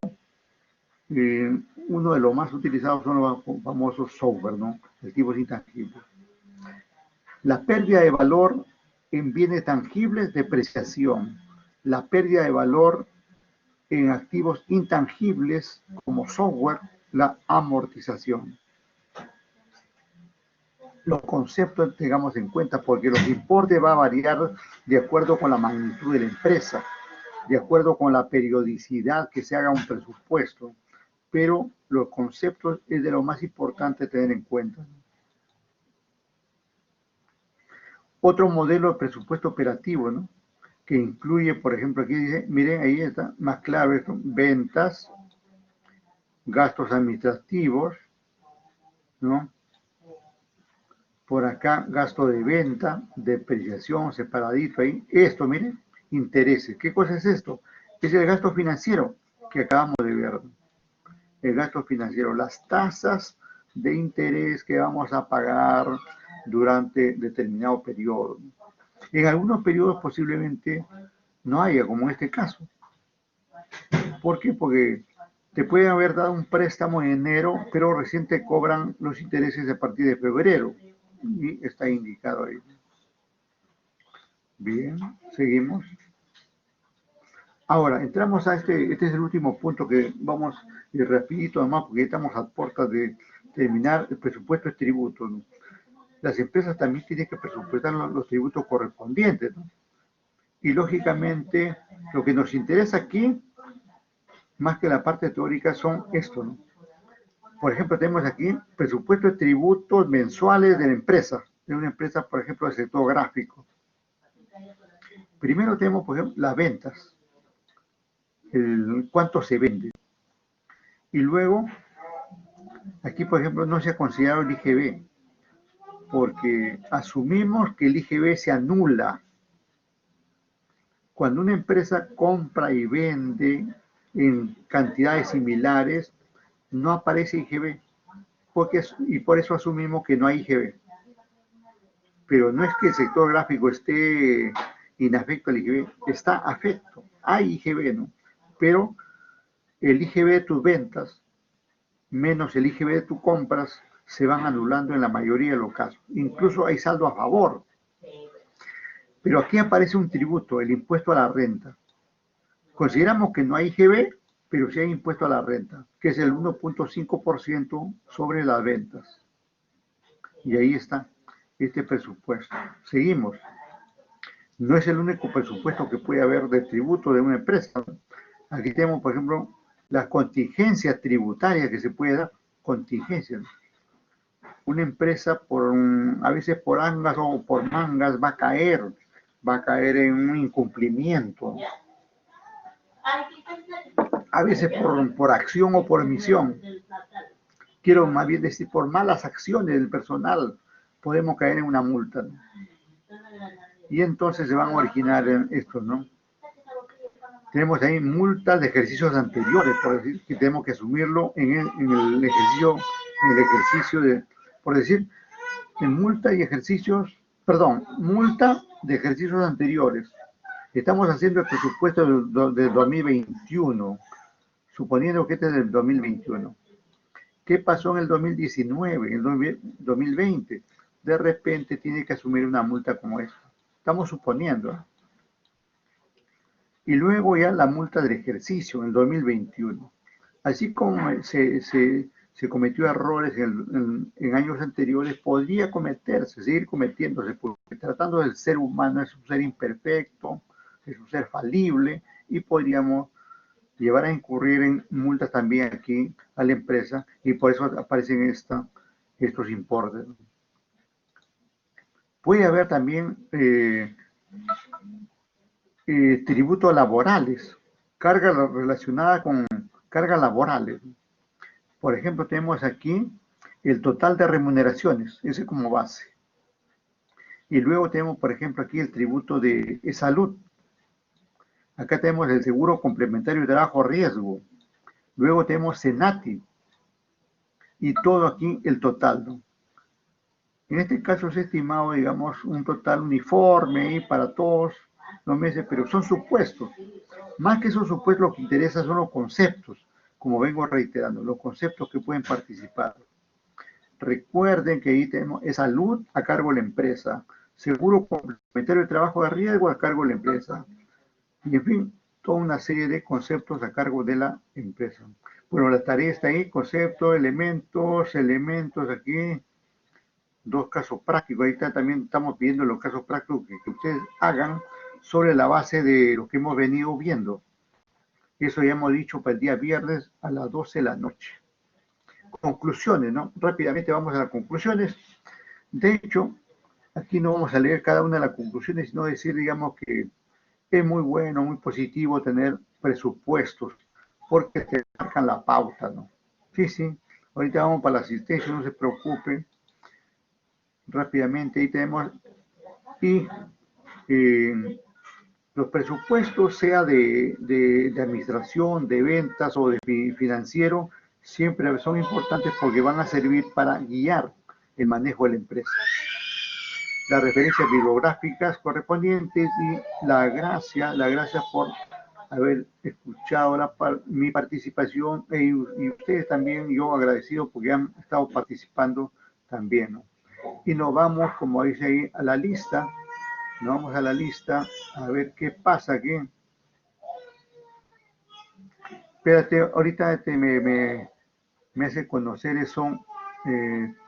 uno de los más utilizados son los famosos software, ¿no? Activos intangibles. La pérdida de valor en bienes tangibles, depreciación. La pérdida de valor en activos intangibles como software, la amortización. Los conceptos tengamos en cuenta porque los importes va a variar de acuerdo con la magnitud de la empresa, de acuerdo con la periodicidad que se haga un presupuesto, pero los conceptos es de lo más importante tener en cuenta. Otro modelo de presupuesto operativo, ¿no? Que incluye, por ejemplo, aquí dice, miren, ahí está más claro esto, ventas, gastos administrativos, ¿no? Por acá, gasto de venta, depreciación, separadito ahí. Esto, miren, intereses. ¿Qué cosa es esto? Es el gasto financiero que acabamos de ver. El gasto financiero, las tasas de interés que vamos a pagar durante determinado periodo. En algunos periodos posiblemente no haya, como en este caso. ¿Por qué? Porque te pueden haber dado un préstamo en enero, pero recién te cobran los intereses a partir de febrero. Y está indicado ahí. Bien, seguimos. Ahora, entramos a este es el último punto que vamos a ir rapidito, además, porque estamos a puertas de terminar el presupuesto de tributos, ¿no? Las empresas también tienen que presupuestar los tributos correspondientes, ¿no? Y lógicamente, lo que nos interesa aquí, más que la parte teórica, son esto, ¿no? Por ejemplo, tenemos aquí presupuesto de tributos mensuales de la empresa, de una empresa, por ejemplo, del sector gráfico. Primero tenemos, por ejemplo, las ventas, cuánto se vende. Y luego, aquí, por ejemplo, no se ha considerado el IGB, porque asumimos que el IGB se anula. Cuando una empresa compra y vende en cantidades similares, no aparece IGB, y por eso asumimos que no hay IGB. Pero no es que el sector gráfico esté inafecto al IGB, está afecto, hay IGB, ¿no? Pero el IGB de tus ventas menos el IGB de tus compras se van anulando en la mayoría de los casos. Incluso hay saldo a favor. Pero aquí aparece un tributo, el impuesto a la renta. Consideramos que no hay IGB, pero sí hay impuesto a la renta, que es el 1.5% sobre las ventas. Y ahí está este presupuesto. Seguimos. No es el único presupuesto que puede haber de tributo de una empresa. Aquí tenemos, por ejemplo, las contingencias tributarias que se puede dar. Contingencias. Una empresa, a veces por angas o por mangas, va a caer en un incumplimiento. A veces por acción o por omisión. Quiero más bien decir, por malas acciones del personal, podemos caer en una multa, ¿no? Y entonces se van a originar estos, ¿no? Tenemos ahí multas de ejercicios anteriores, por decir que tenemos que asumirlo en el ejercicio de, por decir, en multa y ejercicios, perdón, multa de ejercicios anteriores. Estamos haciendo el presupuesto del 2021, suponiendo que este es del 2021. ¿Qué pasó en el 2019, en el 2020? De repente tiene que asumir una multa como esta. Estamos suponiendo. Y luego ya la multa del ejercicio en el 2021. Así como se cometió errores en años anteriores, podría seguir cometiéndose, porque tratando del ser humano es un ser imperfecto, es un ser falible, y podríamos llevar a incurrir en multas también aquí a la empresa, y por eso aparecen estos importes. Puede haber también tributos laborales, cargas relacionadas con cargas laborales. Por ejemplo, tenemos aquí el total de remuneraciones, ese como base. Y luego tenemos, por ejemplo, aquí el tributo de salud. Acá tenemos el seguro complementario de trabajo riesgo. Luego tenemos Senati. Y todo aquí el total, ¿no? En este caso es estimado, digamos, un total uniforme para todos los meses, pero son supuestos. Más que esos supuestos, lo que interesa son los conceptos, como vengo reiterando, los conceptos que pueden participar. Recuerden que ahí tenemos salud a cargo de la empresa, seguro complementario de trabajo de riesgo a cargo de la empresa, y en fin, toda una serie de conceptos a cargo de la empresa. Bueno, la tarea está ahí, conceptos, elementos aquí, dos casos prácticos. Ahí también estamos pidiendo los casos prácticos que ustedes hagan sobre la base de lo que hemos venido viendo. Eso ya hemos dicho para el día viernes a las 12 de la noche. Conclusiones, ¿no? Rápidamente vamos a las conclusiones. De hecho, aquí no vamos a leer cada una de las conclusiones, sino decir, digamos, que es muy bueno, muy positivo tener presupuestos, porque te marcan la pauta, ¿no? Sí, sí. Ahorita vamos para la asistencia, no se preocupe. Rápidamente, ahí tenemos. Y Los presupuestos, sea de administración, de ventas o de financiero, siempre son importantes porque van a servir para guiar el manejo de la empresa. Las referencias bibliográficas correspondientes y la gracias por haber escuchado mi participación y ustedes también, yo agradecido porque han estado participando también, ¿no? Y nos vamos, como dice ahí, a la lista, nos vamos a la lista a ver qué pasa aquí. Espérate, ahorita me hace conocer eso,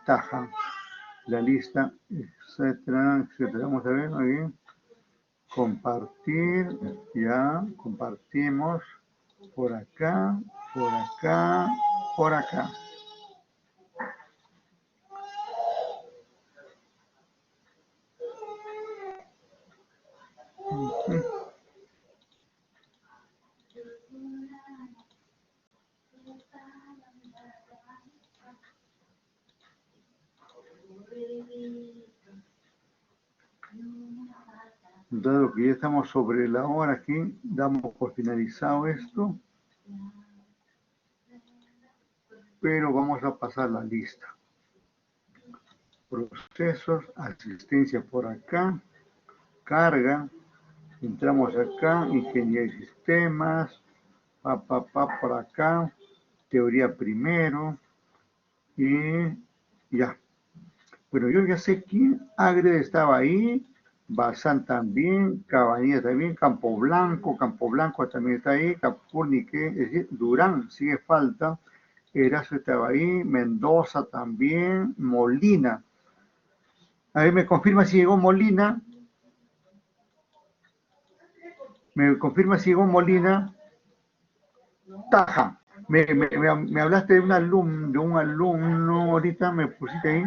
Taja, la lista, etcétera, etcétera. Vamos a ver, muy bien. Compartir, ya, compartimos por acá, por acá, por acá. Dado que ya estamos sobre la hora aquí, damos por finalizado esto, pero vamos a pasar la lista. Procesos, asistencia por acá, carga, entramos acá, ingeniería de sistemas, por acá, teoría primero, y ya. Pero yo ya sé quién, Ágreda estaba ahí, Bazán también, Cabanilla también, Campo Blanco también está ahí, Capurnique, es decir, Durán sigue falta, Erazo estaba ahí, Mendoza también, Molina. A ver, me confirma si llegó Molina. Me confirma si llegó Molina. Taja. Me hablaste de un alumno, ahorita me pusiste ahí.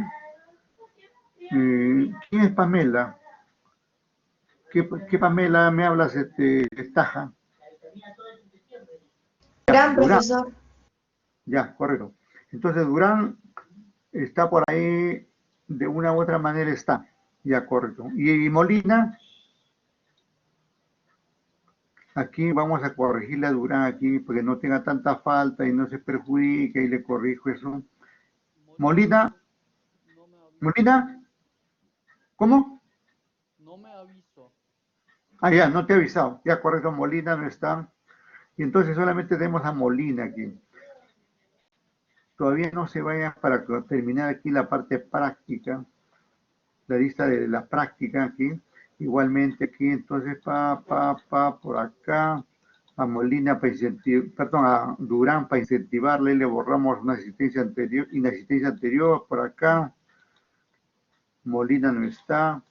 ¿Quién es Pamela? ¿Qué Pamela me hablas, Taja? Gran Durán. profesor. Ya, correcto. Entonces Durán está por ahí, de una u otra manera está. Ya, correcto. Y Molina, aquí vamos a corregirle a Durán aquí, porque no tenga tanta falta y no se perjudique y le corrijo eso. Molina, Molina, ¿cómo? No me avisó. Ah, ya, no te he avisado. Ya, correcto, Molina no está. Y entonces solamente tenemos a Molina aquí. Todavía no se vaya para terminar aquí la parte práctica, la lista de la práctica aquí. Igualmente aquí, entonces, por acá, a Molina para incentivar, perdón, a Durán para incentivarle, le borramos una inasistencia anterior por acá. Molina no está.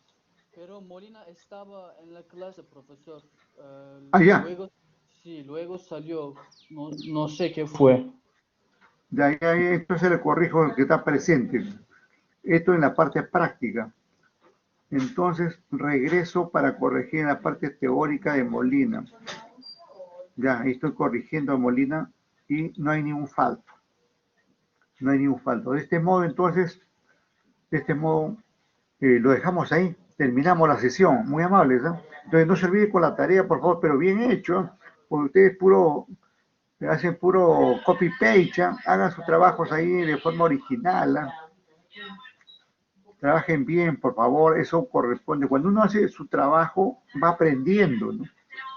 Pero Molina estaba en la clase, profesor. Ya. Luego, sí, luego salió. No sé qué fue. De ahí, entonces le corrijo que está presente. Esto en la parte práctica. Entonces regreso para corregir en la parte teórica de Molina. Ya, ahí estoy corrigiendo a Molina y no hay ningún falto. No hay ningún falto. De este modo, entonces, lo dejamos ahí. Terminamos la sesión. Muy amables, ¿eh? Entonces no se olvide con la tarea, por favor, pero bien hecho, ¿eh? Porque ustedes hacen puro copy-paste, ¿eh? Hagan sus trabajos ahí de forma original, ¿eh? Trabajen bien, por favor, eso corresponde. Cuando uno hace su trabajo, va aprendiendo, ¿no?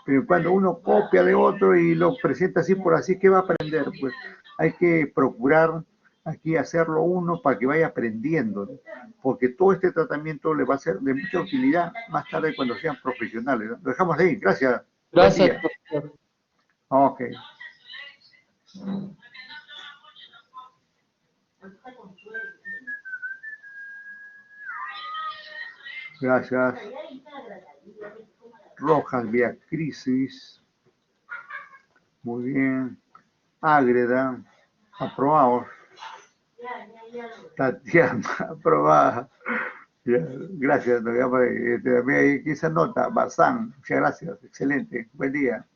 Pero cuando uno copia de otro y lo presenta así por así, ¿qué va a aprender? Pues hay que procurar aquí hacerlo uno para que vaya aprendiendo, ¿no? Porque todo este tratamiento le va a ser de mucha utilidad más tarde cuando sean profesionales, ¿no? Lo dejamos ahí, gracias. Gracias, profesor. Ok. Gracias. Rojas, Beatriz. Muy bien. Ágreda. Aprobados. Tatiana, aprobada. Ya, gracias. También hay esa nota. Bazán. Muchas gracias. Excelente. Buen día.